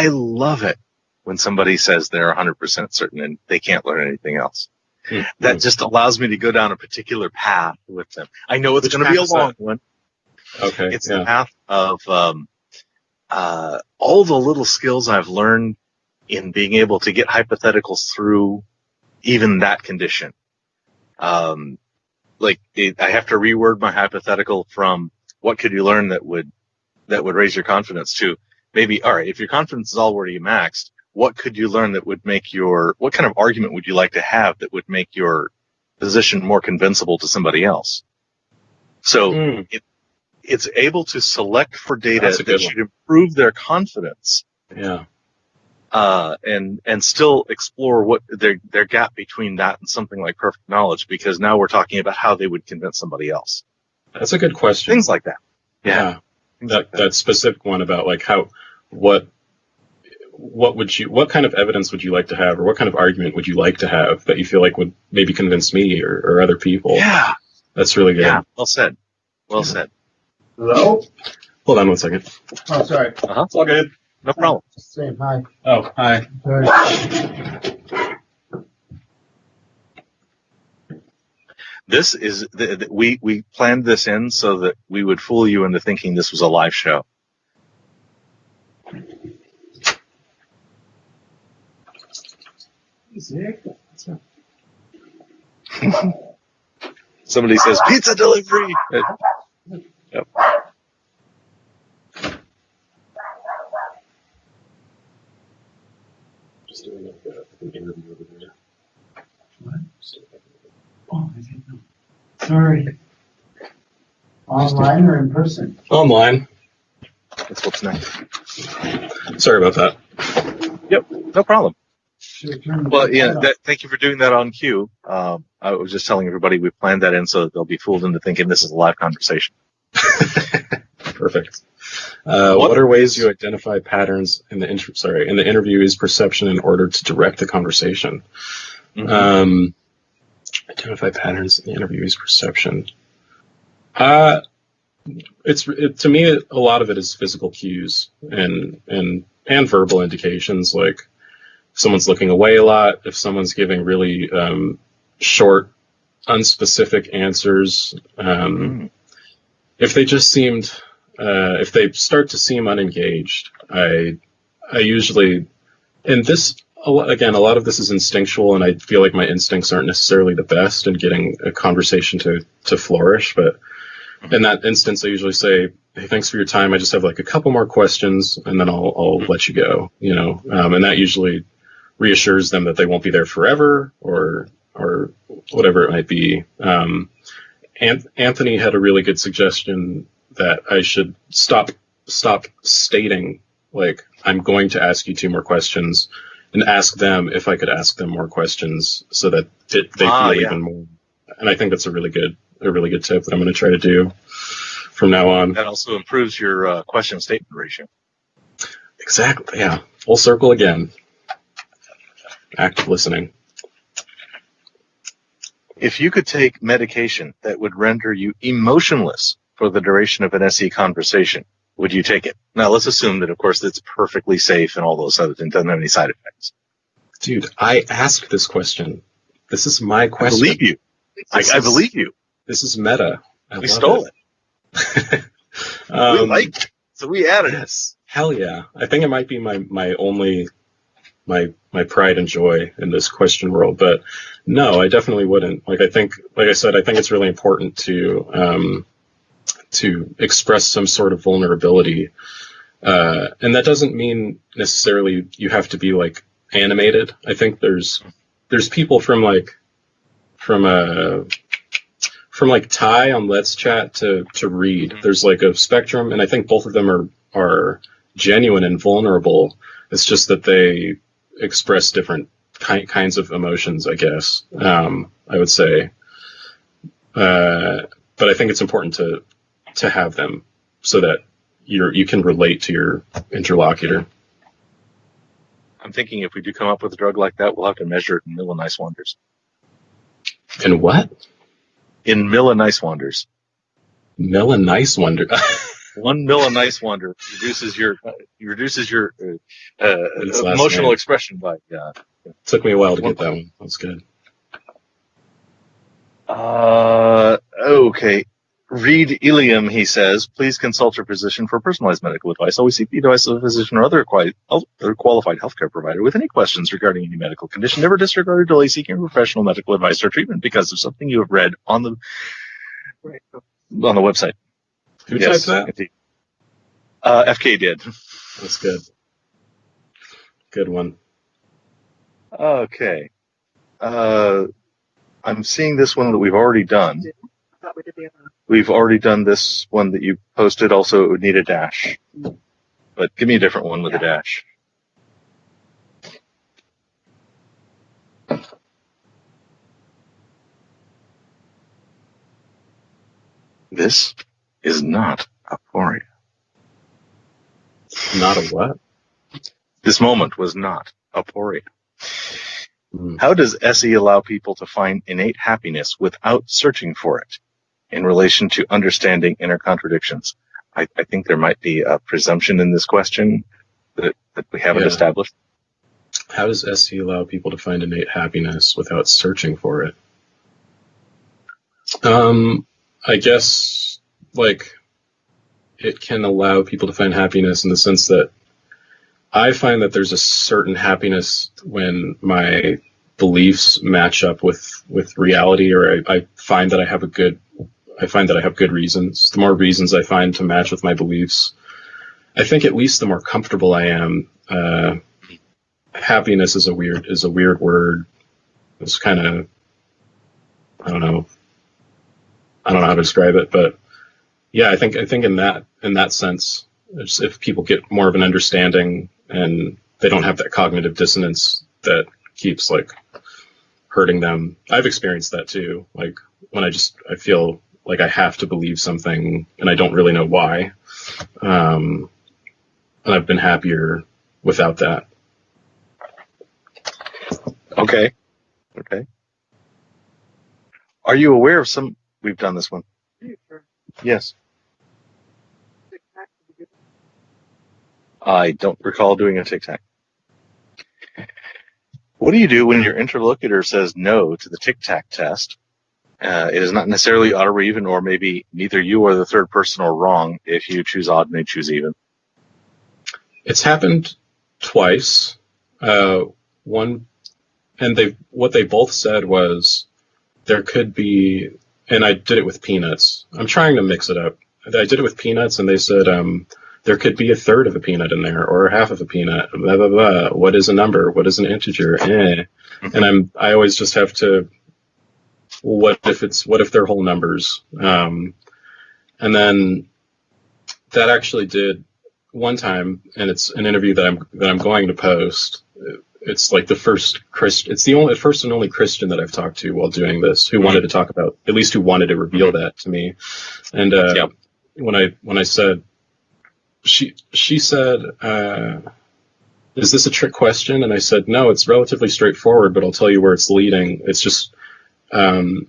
love it when somebody says they're 100% certain and they can't learn anything else. Mm-hmm. That just allows me to go down a particular path with them. I know it's going to be a long one. Okay. It's the path of all the little skills I've learned in being able to get hypotheticals through even that condition. I have to reword my hypothetical from what could you learn that would raise your confidence to maybe, all right, if your confidence is already maxed, what could you learn that would make what kind of argument would you like to have that would make your position more convincible to somebody else? So it's able to select for data that should improve their confidence. Yeah. And still explore what their gap between that and something like perfect knowledge, because now we're talking about how they would convince somebody else. That's a good question. Things like that. Yeah. That specific one about like what kind of evidence would you like to have, or what kind of argument would you like to have that you feel like would maybe convince me or other people? Yeah. That's really good. Yeah. Well said. Hello? Hold on one second. Oh, sorry. It's all good. No problem. Same, hi. Oh, hi. Sorry. This is we planned this in so that we would fool you into thinking this was a live show. Somebody says pizza delivery. Yep. Just doing an interview over there. Oh, I didn't know. Sorry. Online or in person? Online. That's what's next. Sorry about that. Yep, no problem. Well, yeah, Well, thank you for doing that on cue. I was just telling everybody we planned that in so that they'll be fooled into thinking this is a live conversation. Perfect. What are ways you identify patterns in the interviewee's perception in order to direct the conversation? Mm-hmm. Identify patterns in the interviewee's perception. To me, a lot of it is physical cues and verbal indications, like if someone's looking away a lot, if someone's giving really short, unspecific answers, if they just seemed, if they start to seem unengaged, I usually, and this, again, a lot of this is instinctual, and I feel like my instincts aren't necessarily the best in getting a conversation to flourish, but in that instance, I usually say, hey, thanks for your time. I just have like a couple more questions, and then I'll let you go, and that usually reassures them that they won't be there forever or whatever it might be. Anthony had a really good suggestion that I should stop stating, like, I'm going to ask you 2 more questions, and ask them if I could ask them more questions so that they feel even more. And I think that's a really good tip that I'm going to try to do from now on. That also improves your question statement ratio. Exactly. Yeah. Full circle again. Active listening. If you could take medication that would render you emotionless for the duration of an SE conversation, would you take it? Now, let's assume that, of course, it's perfectly safe and all those other things, doesn't have any side effects. Dude, I asked this question. This is my question. I believe you. I believe you. This is meta. We stole it. We liked it, so we added it. Hell yeah. I think it might be my only pride and joy in this question world, but no, I definitely wouldn't. Like I said, I think it's really important to express some sort of vulnerability. And that doesn't mean necessarily you have to be like animated. I think there's people from Ty on Let's Chat to Reed. There's like a spectrum, and I think both of them are genuine and vulnerable. It's just that they express different kinds of emotions, I guess. I would say, but I think it's important to have them so that you can relate to your interlocutor. I'm thinking if we do come up with a drug like that, we'll have to measure it in Milanese wonders. And what? In Milanese wonders. Milanese wonder. 1 Milanese wonder reduces your His last emotional name. expression by. Took me a while to get that one. That's good. Okay. Read Ilium, he says, please consult your physician for personalized medical advice. Always seek the advice of a physician or other qualified healthcare provider with any questions regarding any medical condition. Never disregard or delay seeking professional medical advice or treatment because of something you have read on the website. Who typed that? Indeed. FK did. That's good. Good one. Okay. I'm seeing this one that we've already done. I thought we did the other one. We've already done this one that you posted. Also, it would need a dash. But give me a different one with a dash. This is not aporia. Not a what? This moment was not aporia. Hmm. How does SE allow people to find innate happiness without searching for it in relation to understanding inner contradictions? I think there might be a presumption in this question that we haven't established. How does SE allow people to find innate happiness without searching for it? I guess, like, it can allow people to find happiness in the sense that I find that there's a certain happiness when my beliefs match up with reality, or I find that I have good reasons. The more reasons I find to match with my beliefs, I think at least the more comfortable I am. Happiness is a weird word. It's kind of, I don't know how to describe it, but yeah, I think in that sense, if people get more of an understanding and they don't have that cognitive dissonance that keeps like hurting them. I've experienced that too. Like when I feel like I have to believe something and I don't really know why. And I've been happier without that. Okay. Are you aware of some? We've done this one. Sure. Yes. Tic Tac, did you do I don't recall doing a Tic Tac. What do you do when your interlocutor says no to the Tic Tac test? It is not necessarily odd or even, or maybe neither you or the third person are wrong if you choose odd and they choose even. It's happened twice. One, and what they both said was there could be, and I did it with peanuts. I'm trying to mix it up. I did it with peanuts, and they said there could be a third of a peanut in there, or half of a peanut. Blah blah blah. What is a number? What is an integer? And I always just have to. What if they're whole numbers? And then that actually did one time, and it's an interview that I'm going to post. It's like the first Christian. It's the first and only Christian that I've talked to while doing this who wanted to talk about, at least who wanted to reveal that to me. And when I said, she said, "Is this a trick question?" And I said, "No, it's relatively straightforward, but I'll tell you where it's leading. It's just, if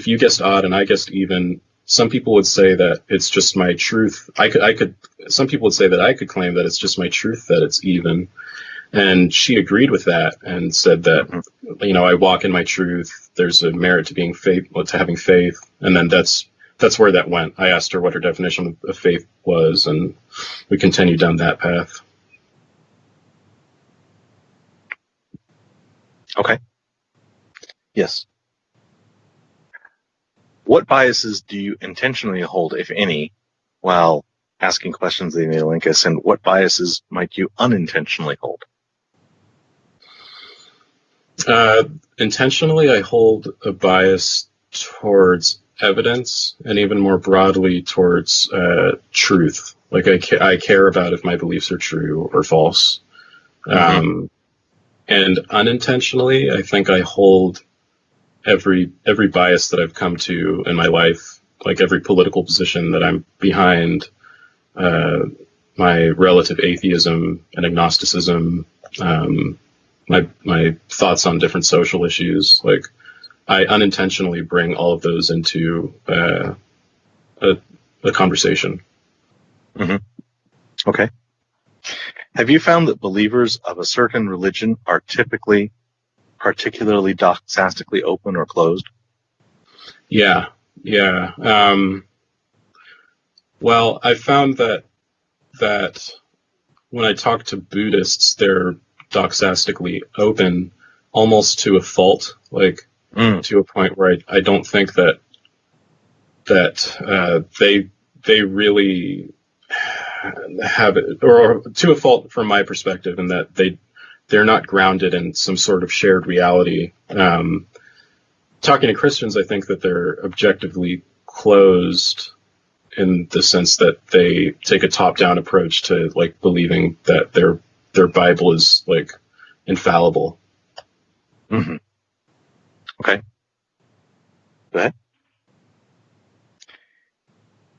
you guessed odd and I guessed even, some people would say that it's just my truth. Some people would say that I could claim that it's just my truth that it's even." And she agreed with that and said that, I walk in my truth. There's a merit to having faith. And then that's where that went. I asked her what her definition of faith was, and we continued down that path. Okay. Yes. What biases do you intentionally hold, if any, while asking questions in the elenchus, and what biases might you unintentionally hold? Intentionally, I hold a bias towards evidence, and even more broadly towards truth. Like I care about if my beliefs are true or false. And unintentionally, I think I hold every bias that I've come to in my life, like every political position that I'm behind, my relative atheism and agnosticism, my thoughts on different social issues. Like, I unintentionally bring all of those into a conversation. Mm-hmm. Okay. Have you found that believers of a certain religion are typically particularly doxastically open or closed? Yeah. Well, I found that when I talk to Buddhists, they're doxastically open almost to a fault, like to a point where I don't think that they really have it, or to a fault from my perspective, in that they're not grounded in some sort of shared reality. Talking to Christians, I think that they're objectively closed in the sense that they take a top-down approach to, like, believing that their Bible is, like, infallible. Mm-hmm. Okay. Go ahead.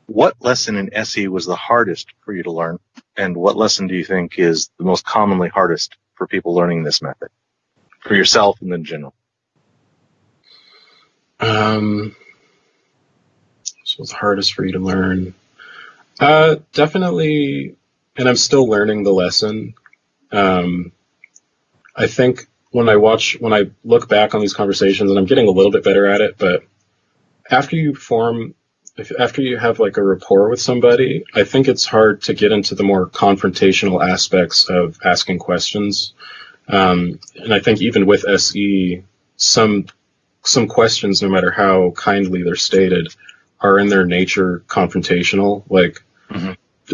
What lesson in SE was the hardest for you to learn, and what lesson do you think is the most commonly hardest for people learning this method, for yourself and in general? So what's hardest for you to learn? Definitely, and I'm still learning the lesson. I think when I look back on these conversations, and I'm getting a little bit better at it, but after you have like a rapport with somebody, I think it's hard to get into the more confrontational aspects of asking questions. And I think even with SE, some questions, no matter how kindly they're stated, are in their nature confrontational. Like,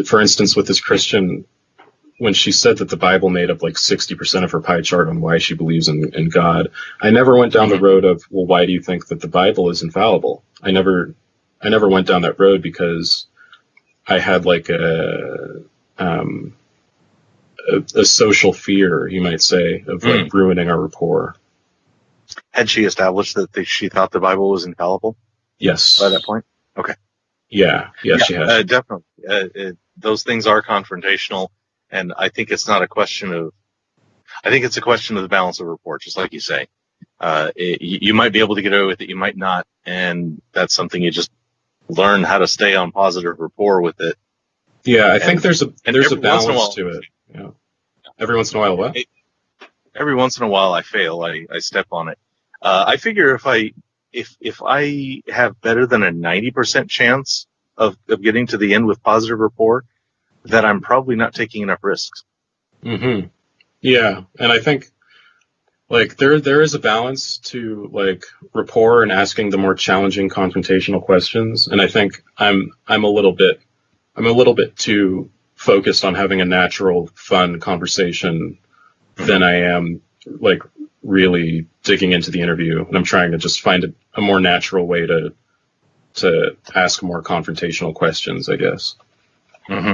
for instance, with this Christian, when she said that the Bible made up like 60% of her pie chart on why she believes in God, I never went down the road of, well, why do you think that the Bible is infallible? I never went down that road, because I had like a social fear, you might say, of like ruining our rapport. Had she established that she thought the Bible was infallible? Yes. By that point? Okay. Yeah, she has. Definitely. Those things are confrontational, and I think it's not a question of... I think it's a question of the balance of rapport, just like you say. You might be able to get away with it, you might not, and that's something you just learn how to stay on positive rapport with it. Yeah, I think there's a balance to it. Yeah. Every once in a while, what? Every once in a while I fail. I step on it. I figure if I have better than a 90% chance of getting to the end with positive rapport, that I'm probably not taking enough risks. Mm-hmm. Yeah, and I think like there is a balance to like rapport and asking the more challenging confrontational questions, and I think I'm a little bit too focused on having a natural, fun conversation than I am like really digging into the interview, and I'm trying to just find a more natural way to ask more confrontational questions, I guess. Mm-hmm.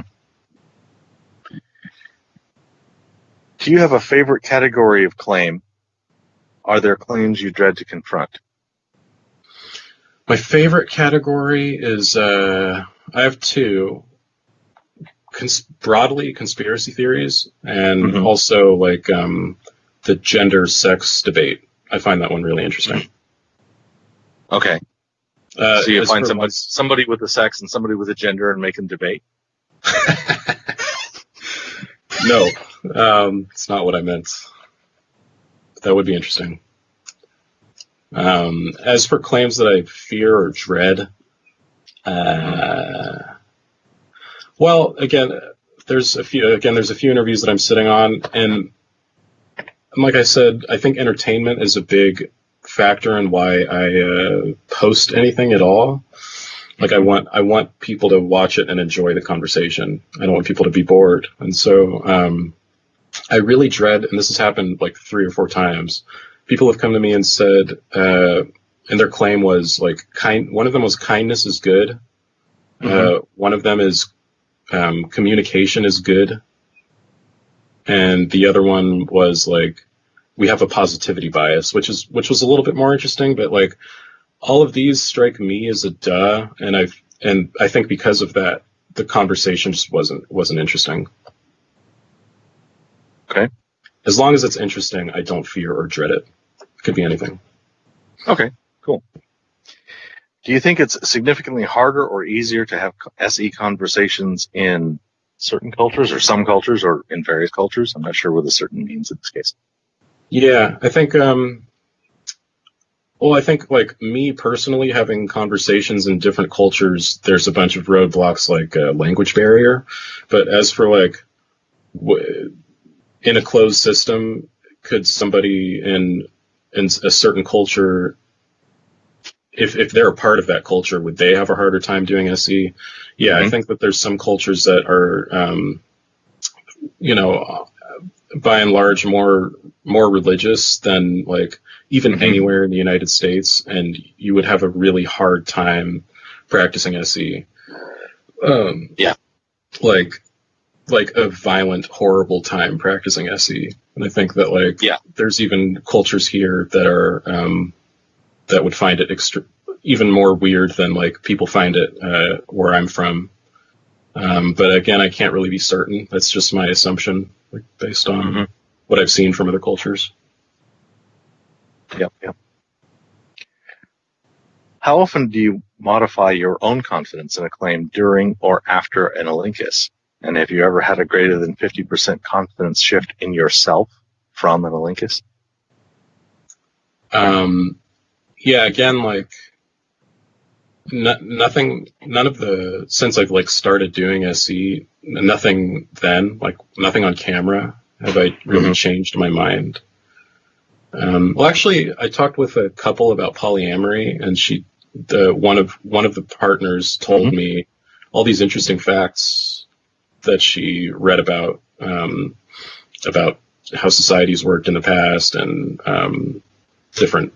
Do you have a favorite category of claim? Are there claims you dread to confront? My favorite category is I have two. Broadly conspiracy theories, and also like the gender sex debate. I find that one really interesting. Okay. So you find somebody with a sex and somebody with a gender and make them debate? No, it's not what I meant. That would be interesting. As for claims that I fear or dread, well, again, there's a few interviews that I'm sitting on, and like I said, I think entertainment is a big factor in why I post anything at all. Like I want people to watch it and enjoy the conversation. I don't want people to be bored, and so I really dread, and this has happened like 3 or 4 times. People have come to me and said, and their claim was like one of them was kindness is good. One of them is communication is good, and the other one was like we have a positivity bias, which was a little bit more interesting. But like all of these strike me as a duh, and I think because of that, the conversation just wasn't interesting. Okay. As long as it's interesting, I don't fear or dread it. It could be anything. Okay, cool. Do you think it's significantly harder or easier to have SE conversations in certain cultures or some cultures or in various cultures? I'm not sure what the certain means in this case. Yeah, I think, I think like me personally having conversations in different cultures, there's a bunch of roadblocks like a language barrier. But as for like in a closed system, could somebody in a certain culture, if they're a part of that culture, would they have a harder time doing SE? Yeah, I think that there's some cultures that are, by and large, more religious than like even anywhere in the United States, and you would have a really hard time practicing SE. Like a violent, horrible time practicing SE. And I think that there's even cultures here that are that would find it even more weird than like people find it where I'm from. But again, I can't really be certain. That's just my assumption, like, based on what I've seen from other cultures. Yep. How often do you modify your own confidence in a claim during or after an elenchus? And have you ever had a greater than 50% confidence shift in yourself from an elenchus? Yeah, again, like nothing, none of the, since I've like started doing SE, nothing on camera have I really changed my mind. Well, actually, I talked with a couple about polyamory, and one of the partners told me all these interesting facts that she read about how societies worked in the past, and different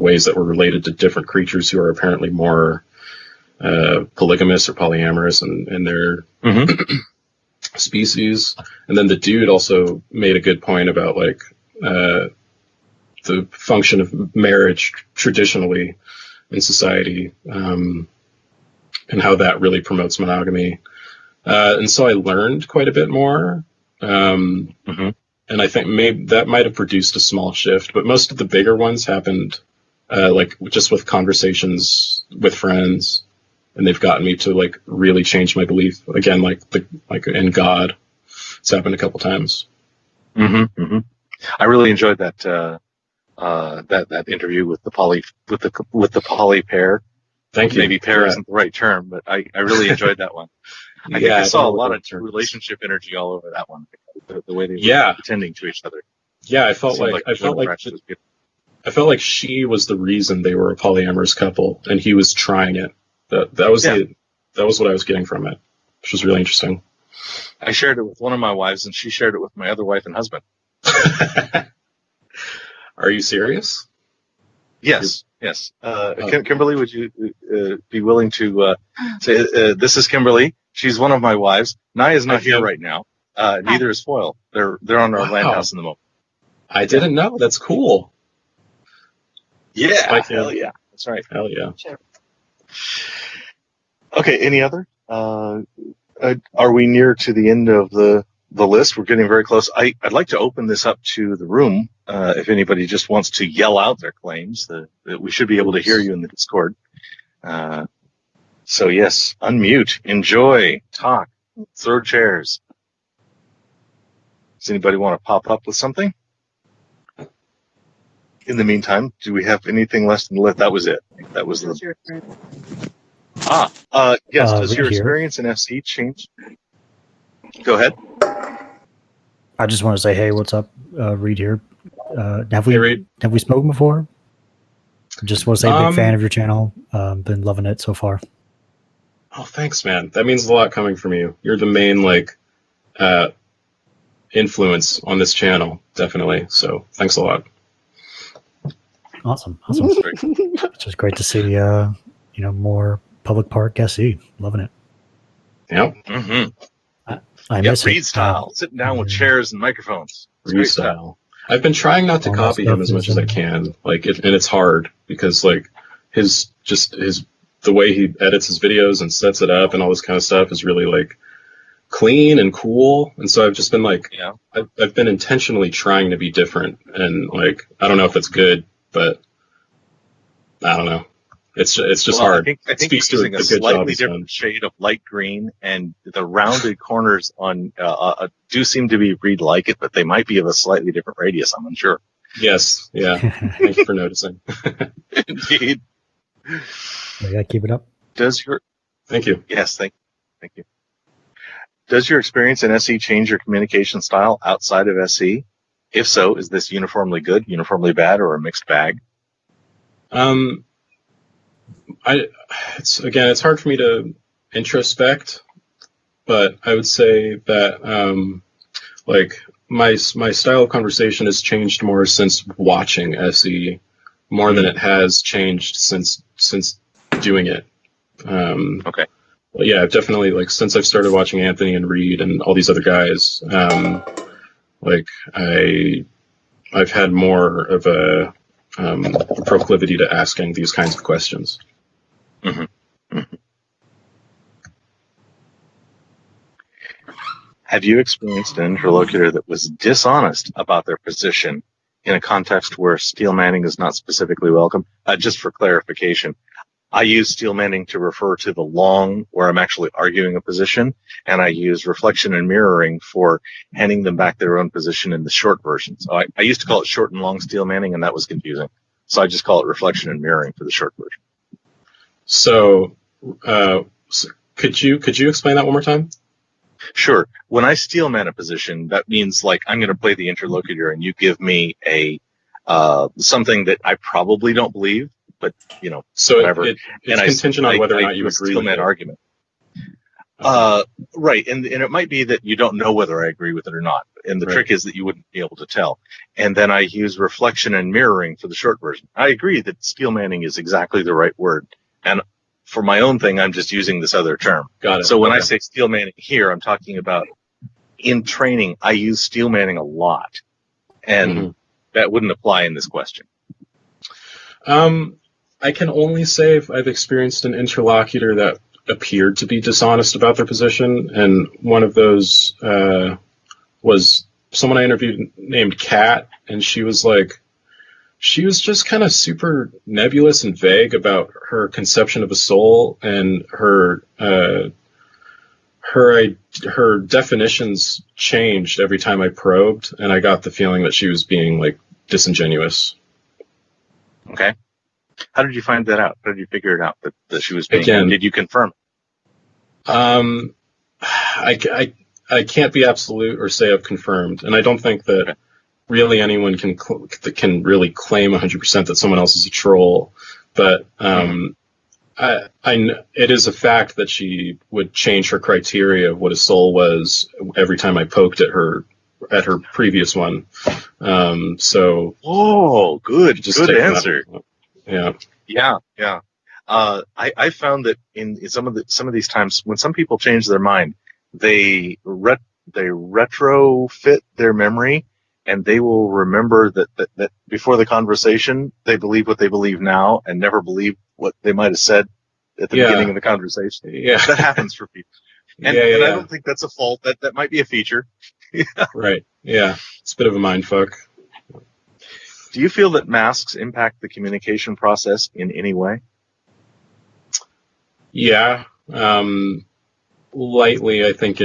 ways that were related to different creatures who are apparently more polygamous or polyamorous in their species. And then the dude also made a good point about like the function of marriage traditionally in society, and how that really promotes monogamy. And so I learned quite a bit more. And I think maybe that might have produced a small shift, but most of the bigger ones happened like just with conversations with friends, and they've gotten me to like really change my belief again, like in God. It's happened a couple times. I really enjoyed that that interview with the poly pair. Thank you. Maybe pair isn't the right term, but I really enjoyed that one. I think I saw a lot of relationship energy all over that one. The way they were pretending to each other. Yeah, I felt like she was the reason they were a polyamorous couple, and he was trying it. That was what I was getting from it, which was really interesting. I shared it with one of my wives, and she shared it with my other wife and husband. Are you serious? Yes. Kimberly, would you be willing to say, this is Kimberly. She's one of my wives. Naya's not here right now. Neither is Foyle. They're on our land house in the moment. I didn't know. That's cool. Yeah. Hell yeah. That's right. Hell yeah. Sure. Okay. Any other? Are we near to the end of the list? We're getting very close. I'd like to open this up to the room. If anybody just wants to yell out their claims, that we should be able to hear you in the Discord. So yes, unmute, enjoy, talk, throw chairs. Does anybody want to pop up with something? In the meantime, do we have anything less than the list? That was it. That was That's the. your experience. Yes. Does your Reed here. experience in FC change? Go ahead. I just want to say, hey, what's up? Reed here. Have Hey, Reed. we spoken before? Just want to say, big fan of your channel. Been loving it so far. Oh, thanks, man. That means a lot coming from you. You're the main influence on this channel, definitely. So thanks a lot. Awesome. It's just great to see, more public park SE. Loving it. Yep. I miss Reed it. style, sitting down with chairs and microphones. It's Reed great stuff. style. I've been trying not to All that copy him stuff as much is, as I can, and it's hard because his the way he edits his videos and sets it up and all this kind of stuff is really like clean and cool. And so I've just been like, Yeah. I've been intentionally trying to be different. And like, I don't know if it's good, but I don't know. It's just hard. I think Speaks he's to using the a good job slightly he's done. different shade of light green, and the rounded corners on do seem to be read like it, but they might be of a slightly different radius. I'm unsure. Yes. Yeah. Thank you for noticing. Indeed. You gotta keep it up. Does your Thank you. yes, thank you. Does your experience in SE change your communication style outside of SE? If so, is this uniformly good, uniformly bad, or a mixed bag? It's hard for me to introspect, but I would say that like my style of conversation has changed more since watching SE, more than it has changed since doing it. Okay. Well, yeah, definitely. Like since I've started watching Anthony and Reed and all these other guys, like I've had more of a proclivity to asking these kinds of questions. Mm-hmm. Mm-hmm. Have you experienced an interlocutor that was dishonest about their position in a context where steel manning is not specifically welcome? Just for clarification, I use steel manning to refer to the long where I'm actually arguing a position, and I use reflection and mirroring for handing them back their own position in the short version. So I used to call it short and long steel manning, and that was confusing. So I just call it reflection and mirroring for the short version. So, could you explain that one more time? Sure. When I steel man a position, that means like I'm going to play the interlocutor, and you give me a something that I probably don't believe, but you know, so whatever. It's contingent on whether or not you agree with it. Argument. Right, and it might be that you don't know whether I agree with it or not, and the trick is that you wouldn't be able to tell. And then I use reflection and mirroring for the short version. I agree that steel manning is exactly the right word, and for my own thing, I'm just using this other term. Got it. So when I say steel manning here, I'm talking about in training. I use steel manning a lot, and that wouldn't apply in this question. I can only say if I've experienced an interlocutor that appeared to be dishonest about their position, and one of those was someone I interviewed named Kat, and she was just kind of super nebulous and vague about her conception of a soul, and her definitions changed every time I probed, and I got the feeling that she was being like disingenuous. Okay. How did you find that out? How did you figure it out that she was being? Again, did you confirm? I can't be absolute or say I've confirmed, and I don't think that really anyone can really claim 100% that someone else is a troll. But it is a fact that she would change her criteria of what a soul was every time I poked at her previous one. So good take answer. Yeah. I found that in some of these times when some people change their mind, they retrofit their memory, and they will remember that before the conversation they believe what they believe now and never believe what they might have said at the beginning of the conversation. Yeah, that happens for people. And I don't think that's a fault. That might be a feature. Right. Yeah, it's a bit of a mind fuck. Do you feel that masks impact the communication process in any way? Yeah, lightly. I think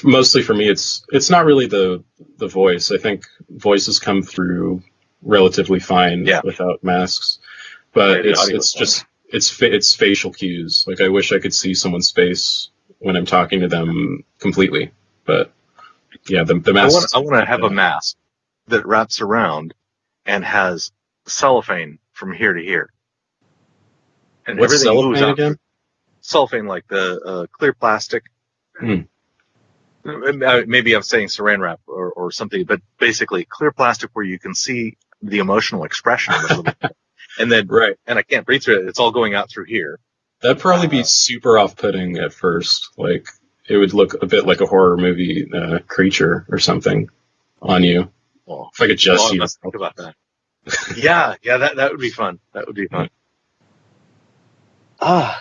mostly for me, it's not really the voice. I think voices come through relatively fine without masks, but it's facial cues. Like I wish I could see someone's face when I'm talking to them completely, but yeah, the mask. I want to have a mask that wraps around and has cellophane from here to here. And what's everything cellophane moves out. again? Cellophane, like the clear plastic. Maybe I'm saying saran wrap or something, but basically clear plastic where you can see the emotional expression of a little bit. And then, and I can't breathe through it. It's all going out through here. That'd probably be super off-putting at first. Like, it would look a bit like a horror movie creature or something on you. Well, if I could just let's think about that. Yeah, that would be fun. That would be fun. How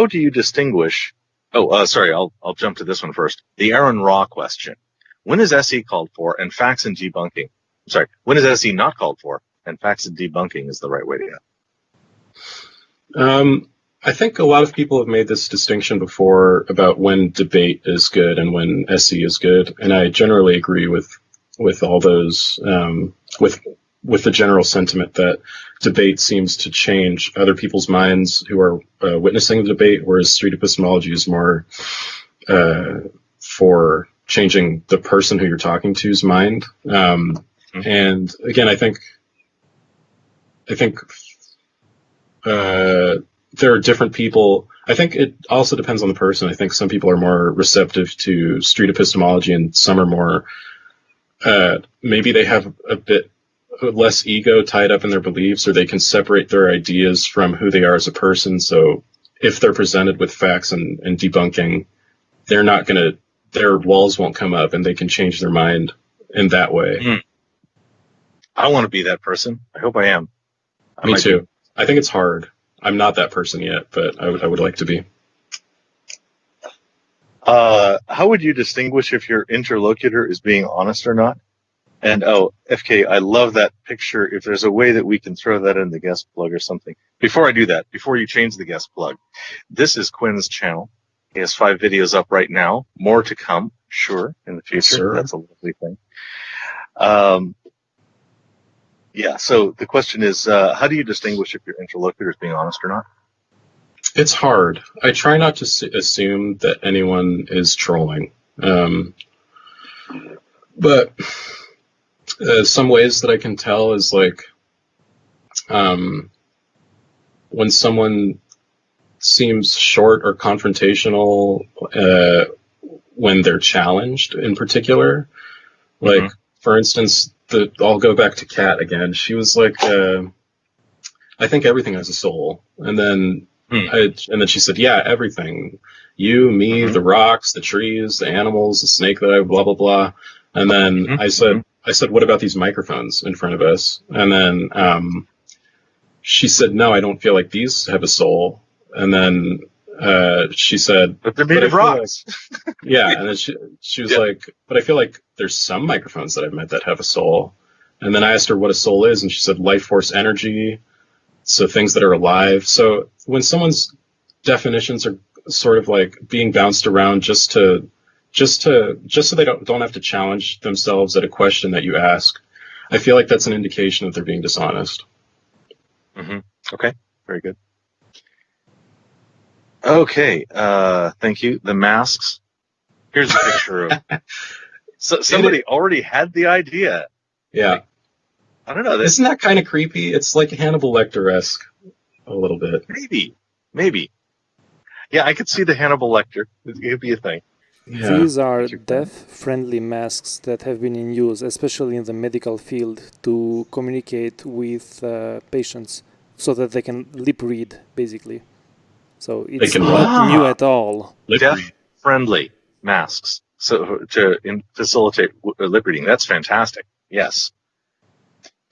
do you distinguish? Sorry, I'll jump to this one first. The Aaron Raw question: when is SE called for and facts and debunking? Sorry, when is SE not called for and facts and debunking is the right way to go? I think a lot of people have made this distinction before about when debate is good and when SE is good, and I generally agree with all those with the general sentiment that debate seems to change other people's minds who are witnessing the debate, whereas street epistemology is more for changing the person who you're talking to's mind. And again, I think there are different people. I think it also depends on the person. I think some people are more receptive to street epistemology and some are more, maybe they have a bit less ego tied up in their beliefs, or they can separate their ideas from who they are as a person. So if they're presented with facts and debunking, their walls won't come up and they can change their mind in that way. I want to be that person. I hope I am. Me too. I think it's hard. I'm not that person yet, but I would like to be. How would you distinguish if your interlocutor is being honest or not? And FK, I love that picture. If there's a way that we can throw that in the guest plug or something. Before I do that, before you change the guest plug, this is Quinn's channel. He has 5 videos up right now. More to come, sure, in the future. Sure. That's a lovely thing. Yeah, so the question is, how do you distinguish if your interlocutor is being honest or not? It's hard. I try not to assume that anyone is trolling. But some ways that I can tell is like when someone seems short or confrontational when they're challenged in particular. Like, for instance, I'll go back to Kat again. She was like, I think everything has a soul. And then she said, yeah, everything. You, me, the rocks, the trees, the animals, the snake that I blah, blah, blah. And then I said, what about these microphones in front of us? And then she said, no, I don't feel like these have a soul. And then she said, but they're made of rocks. Yeah. And then she was like, but I feel like there's some microphones that I've met that have a soul. And then I asked her what a soul is, and she said life force energy. So things that are alive. So when someone's definitions are sort of like being bounced around just so they don't have to challenge themselves at a question that you ask, I feel like that's an indication that they're being dishonest. Okay, very good. Okay, thank you. The masks. Here's a picture of somebody already had the idea. Yeah. I don't know. Isn't that kind of creepy? It's like Hannibal Lecter-esque a little bit. Maybe. Yeah, I could see the Hannibal Lecter. It could be a thing. Yeah. These are deaf-friendly masks that have been in use, especially in the medical field, to communicate with patients so that they can lip read, basically. So it's not new at all. Deaf-friendly masks, so to facilitate lip reading. That's fantastic. Yes.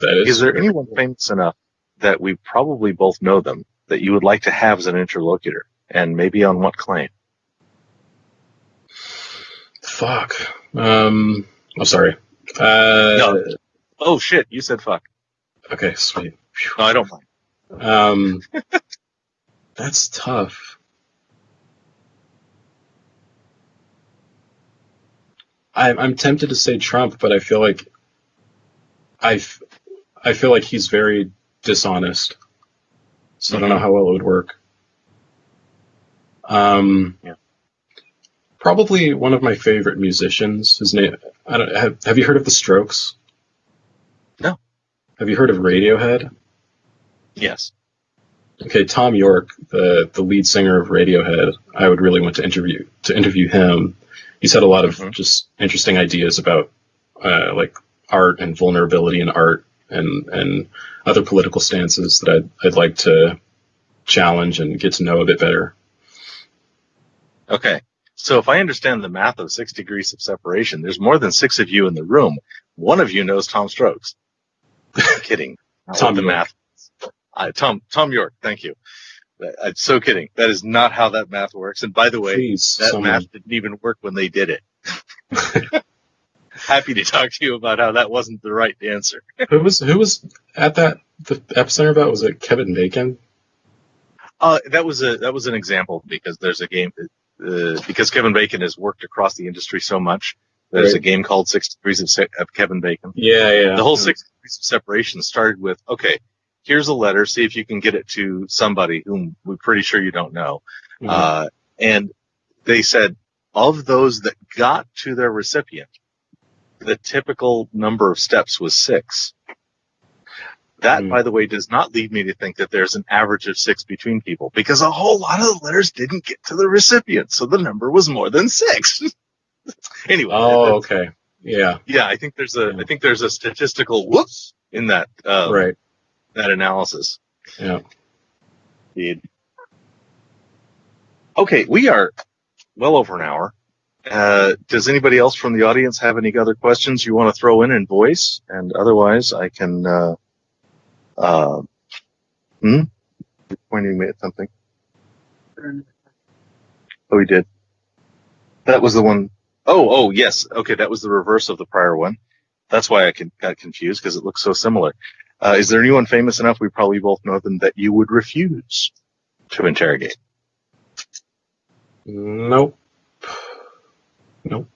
Is there anyone famous enough that we probably both know them that you would like to have as an interlocutor, and maybe on what claim? Fuck. I'm sorry. No. Oh shit! You said fuck. Okay, sweet. No, I don't mind. That's tough. I'm tempted to say Trump, but I feel like I feel like he's very dishonest. So I don't know how well it would work. Probably one of my favorite musicians. His name. Have you heard of the Strokes? No. Have you heard of Radiohead? Yes. Okay, Tom York, the lead singer of Radiohead. I would really want to interview him. He's had a lot of just interesting ideas about like art and vulnerability in art and other political stances that I'd like to challenge and get to know a bit better. Okay. So if I understand the math of 6 degrees of separation, there's more than 6 of you in the room. One of you knows Tom Strokes. Kidding. Tom the York. math. Tom York, thank you. I'm so kidding. That is not how that math works. And by the way, Please, that someone. math didn't even work when they did it. Happy to talk to you about how that wasn't the right answer. Who was at the epicenter of that? Was it Kevin Bacon? That was an example because there's a game because Kevin Bacon has worked across the industry so much. There's a game called 6 Degrees of Kevin Bacon. Yeah. The whole 6 Degrees of Separation started with, okay, here's a letter. See if you can get it to somebody whom we're pretty sure you don't know. Mhm. And they said of those that got to their recipient, the typical number of steps was 6. That, by the way, does not lead me to think that there's an average of 6 between people, because a whole lot of the letters didn't get to the recipient, so the number was more than 6. Anyway. Oh, okay. Yeah. Yeah, I think there's a statistical whoops in that Right. that analysis. Yeah. Indeed. Okay, we are well over an hour. Does anybody else from the audience have any other questions you want to throw in voice? And otherwise, I can. You're pointing me at something. Oh, we did. That was the one. Oh, yes. Okay, that was the reverse of the prior one. That's why I got confused, because it looks so similar. Is there anyone famous enough, we probably both know them, that you would refuse to interrogate? Nope. No?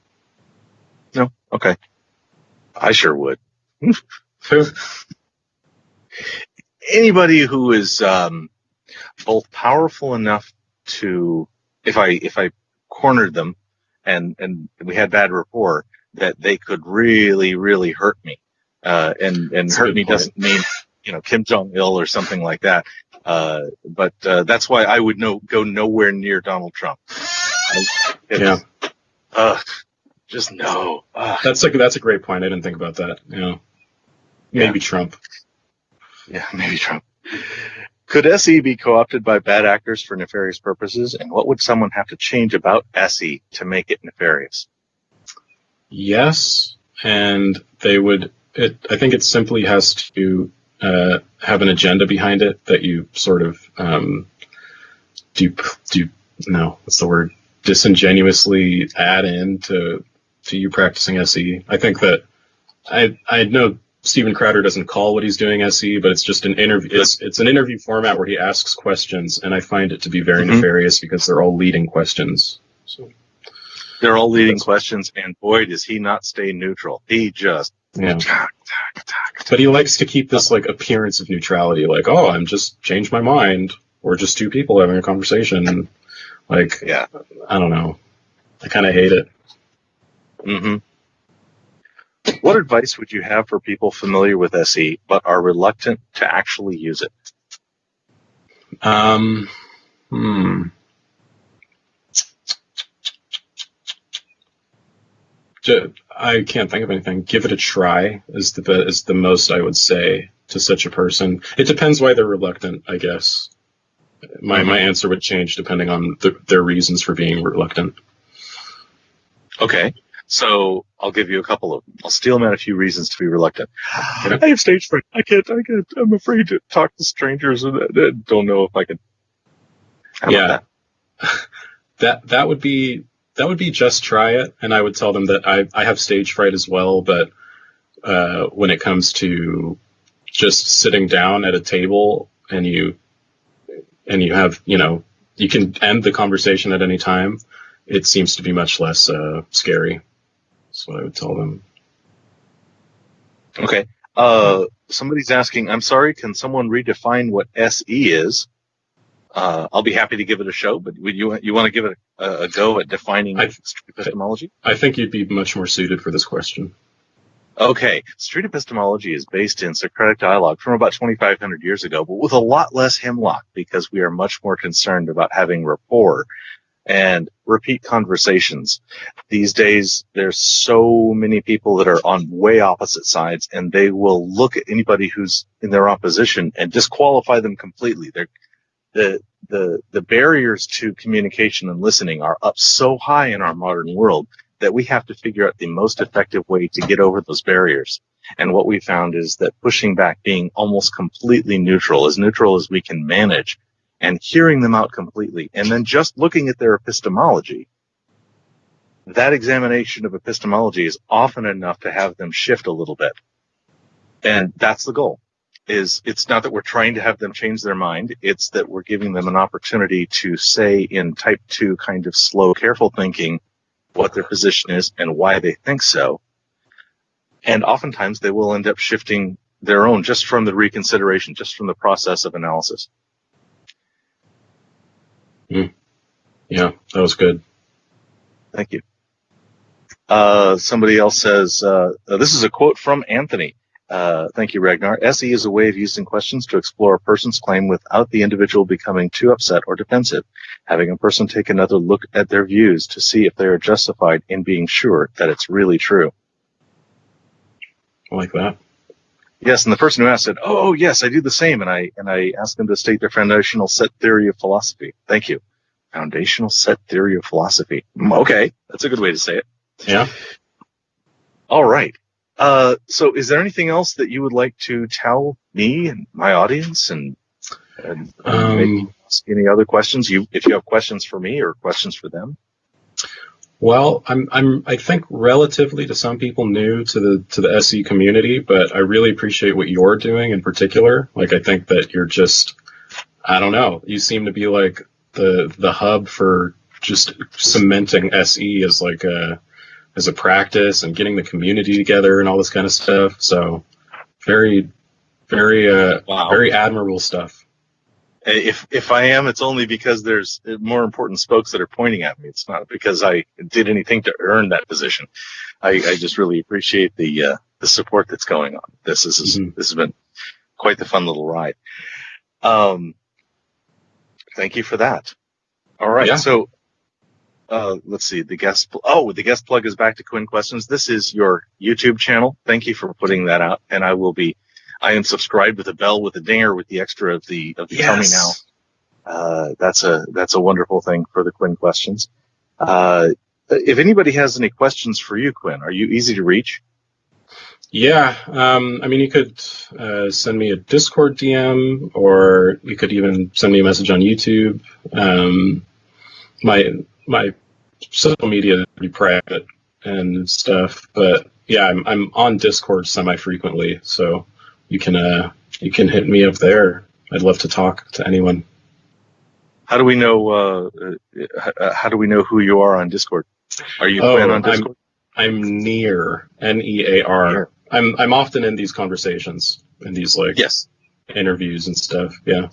Okay. I sure would. Who? Anybody who is both powerful enough to, if I cornered them and we had bad rapport, that they could really, really hurt me. And That's a hurt good me point. doesn't mean, Kim Jong-il or something like that. But that's why I would go nowhere near Donald Trump. Yeah. Just no. That's a great point. I didn't think about that. Yeah. Maybe Trump. Yeah, maybe Trump. Could SE be co-opted by bad actors for nefarious purposes? And what would someone have to change about SE to make it nefarious? Yes, and they would. I think it simply has to have an agenda behind it that you sort of what's the word? Disingenuously add in to you practicing SE. I think that I know Steven Crowder doesn't call what he's doing SE, but it's just an interview. It's an interview format where he asks questions, and I find it to be very nefarious because they're all leading questions. So they're all leading questions, and boy, does he not stay neutral. He just But he likes to keep this appearance of neutrality, I'm just changed my mind, or just two people having a conversation. I don't know. I kind of hate it. Mm-hmm. What advice would you have for people familiar with SE but are reluctant to actually use it? I can't think of anything. Give it a try is the most I would say to such a person. It depends why they're reluctant, I guess. My answer would change depending on their reasons for being reluctant. Okay, so I'll give you a couple of them. I'll steal them out a few reasons to be reluctant. I have stage fright. I can't. I'm afraid to talk to strangers. Don't know if I can. How about that? That would be just try it, and I would tell them that I have stage fright as well, but when it comes to just sitting down at a table and you have, you can end the conversation at any time, it seems to be much less scary. That's what I would tell them. Okay. Somebody's asking, I'm sorry, can someone redefine what SE is? I'll be happy to give it a show, but you want to give it a go at defining street epistemology? I think you'd be much more suited for this question. Okay. Street epistemology is based in Socratic dialogue from about 2,500 years ago, but with a lot less hemlock, because we are much more concerned about having rapport and repeat conversations. These days, there's so many people that are on way opposite sides, and they will look at anybody who's in their opposition and disqualify them completely. The barriers to communication and listening are up so high in our modern world that we have to figure out the most effective way to get over those barriers. And what we found is that pushing back, being almost completely neutral as we can manage, and hearing them out completely, and then just looking at their epistemology, that examination of epistemology is often enough to have them shift a little bit. And that's the goal. It's not that we're trying to have them change their mind, it's that we're giving them an opportunity to say in type 2 kind of slow, careful thinking what their position is and why they think so. And oftentimes they will end up shifting their own just from the reconsideration, just from the process of analysis. Yeah, that was good. Thank you. Somebody else says, this is a quote from Anthony. Thank you, Ragnar. SE is a way of using questions to explore a person's claim without the individual becoming too upset or defensive. Having a person take another look at their views to see if they are justified in being sure that it's really true. I like that. Yes, and the person who asked said, "Oh, yes, I do the same." And I asked them to state their foundational set theory of philosophy. Thank you. Foundational set theory of philosophy. Okay, that's a good way to say it. Yeah. All right. So is there anything else that you would like to tell me and my audience and maybe ask any other questions? If you have questions for me or questions for them? Well, I think relatively to some people new to the SE community, but I really appreciate what you're doing in particular. Like, I think that you're just, I don't know, you seem to be like the hub for just cementing SE as like as a practice and getting the community together and all this kind of stuff. So very, very, Wow. very admirable stuff. If I am, it's only because there's more important spokes that are pointing at me. It's not because I did anything to earn that position. I just really appreciate the support that's going on. This has been quite the fun little ride. Thank you for that. All right. Yeah. So, let's see. The guest plug is back to Quinn Questions. This is your YouTube channel. Thank you for putting that out. And I am subscribed with a bell with a dinger with the extra of the Yes. Tell Me Now. That's a wonderful thing for the Quinn Questions. If anybody has any questions for you, Quinn, are you easy to reach? Yeah. I mean, you could send me a Discord DM, or you could even send me a message on YouTube. My social media is pretty private and stuff, but yeah, I'm on Discord semi-frequently, so you can hit me up there. I'd love to talk to anyone. How do we know who you are on Discord? Are you Quinn on Discord? I'm Near, Near. I'm often in these conversations, in these interviews and stuff. Yeah.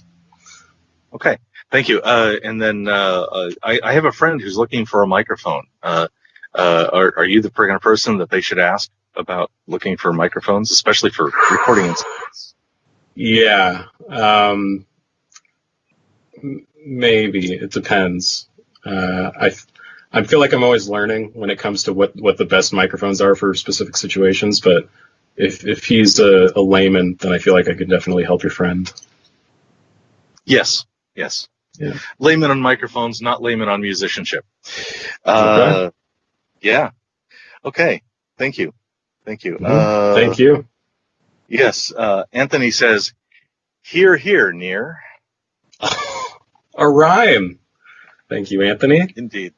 Okay. Thank you. And then I have a friend who's looking for a microphone. Are you the kind of person that they should ask about looking for microphones, especially for recording instruments? Yeah. Maybe. It depends. I feel like I'm always learning when it comes to what the best microphones are for specific situations, but if he's a layman, then I feel like I could definitely help your friend. Yes. Yeah. Layman on microphones, not layman on musicianship. Okay. Yeah. Okay. Thank you. Thank you. Yes. Anthony says, "Hear, hear, Near." A rhyme. Thank you, Anthony. Indeed.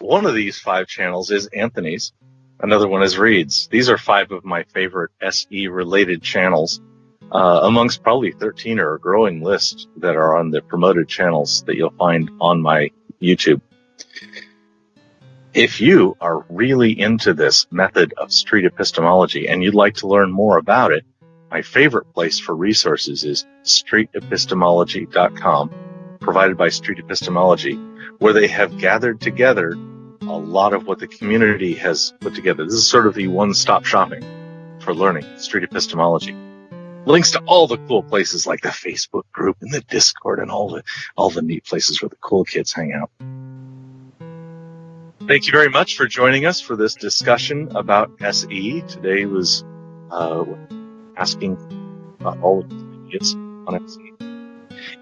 One of these 5 channels is Anthony's. Another one is Reed's. These are 5 of my favorite SE-related channels, amongst probably 13 or a growing list that are on the promoted channels that you'll find on my YouTube. If you are really into this method of street epistemology and you'd like to learn more about it, my favorite place for resources is streetepistemology.com, provided by Street Epistemology, where they have gathered together a lot of what the community has put together. This is sort of the one-stop shopping for learning street epistemology. Links to all the cool places like the Facebook group and the Discord and all the neat places where the cool kids hang out. Thank you very much for joining us for this discussion about SE. Today was asking about all of the ideas on SE.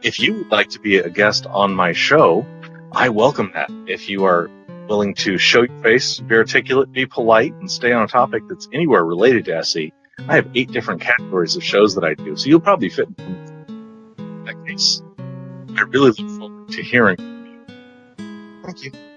If you would like to be a guest on my show, I welcome that. If you are willing to show your face, be articulate, be polite, and stay on a topic that's anywhere related to SE. I have 8 different categories of shows that I do, so you'll probably fit in that case. I really look forward to hearing from you. Thank you.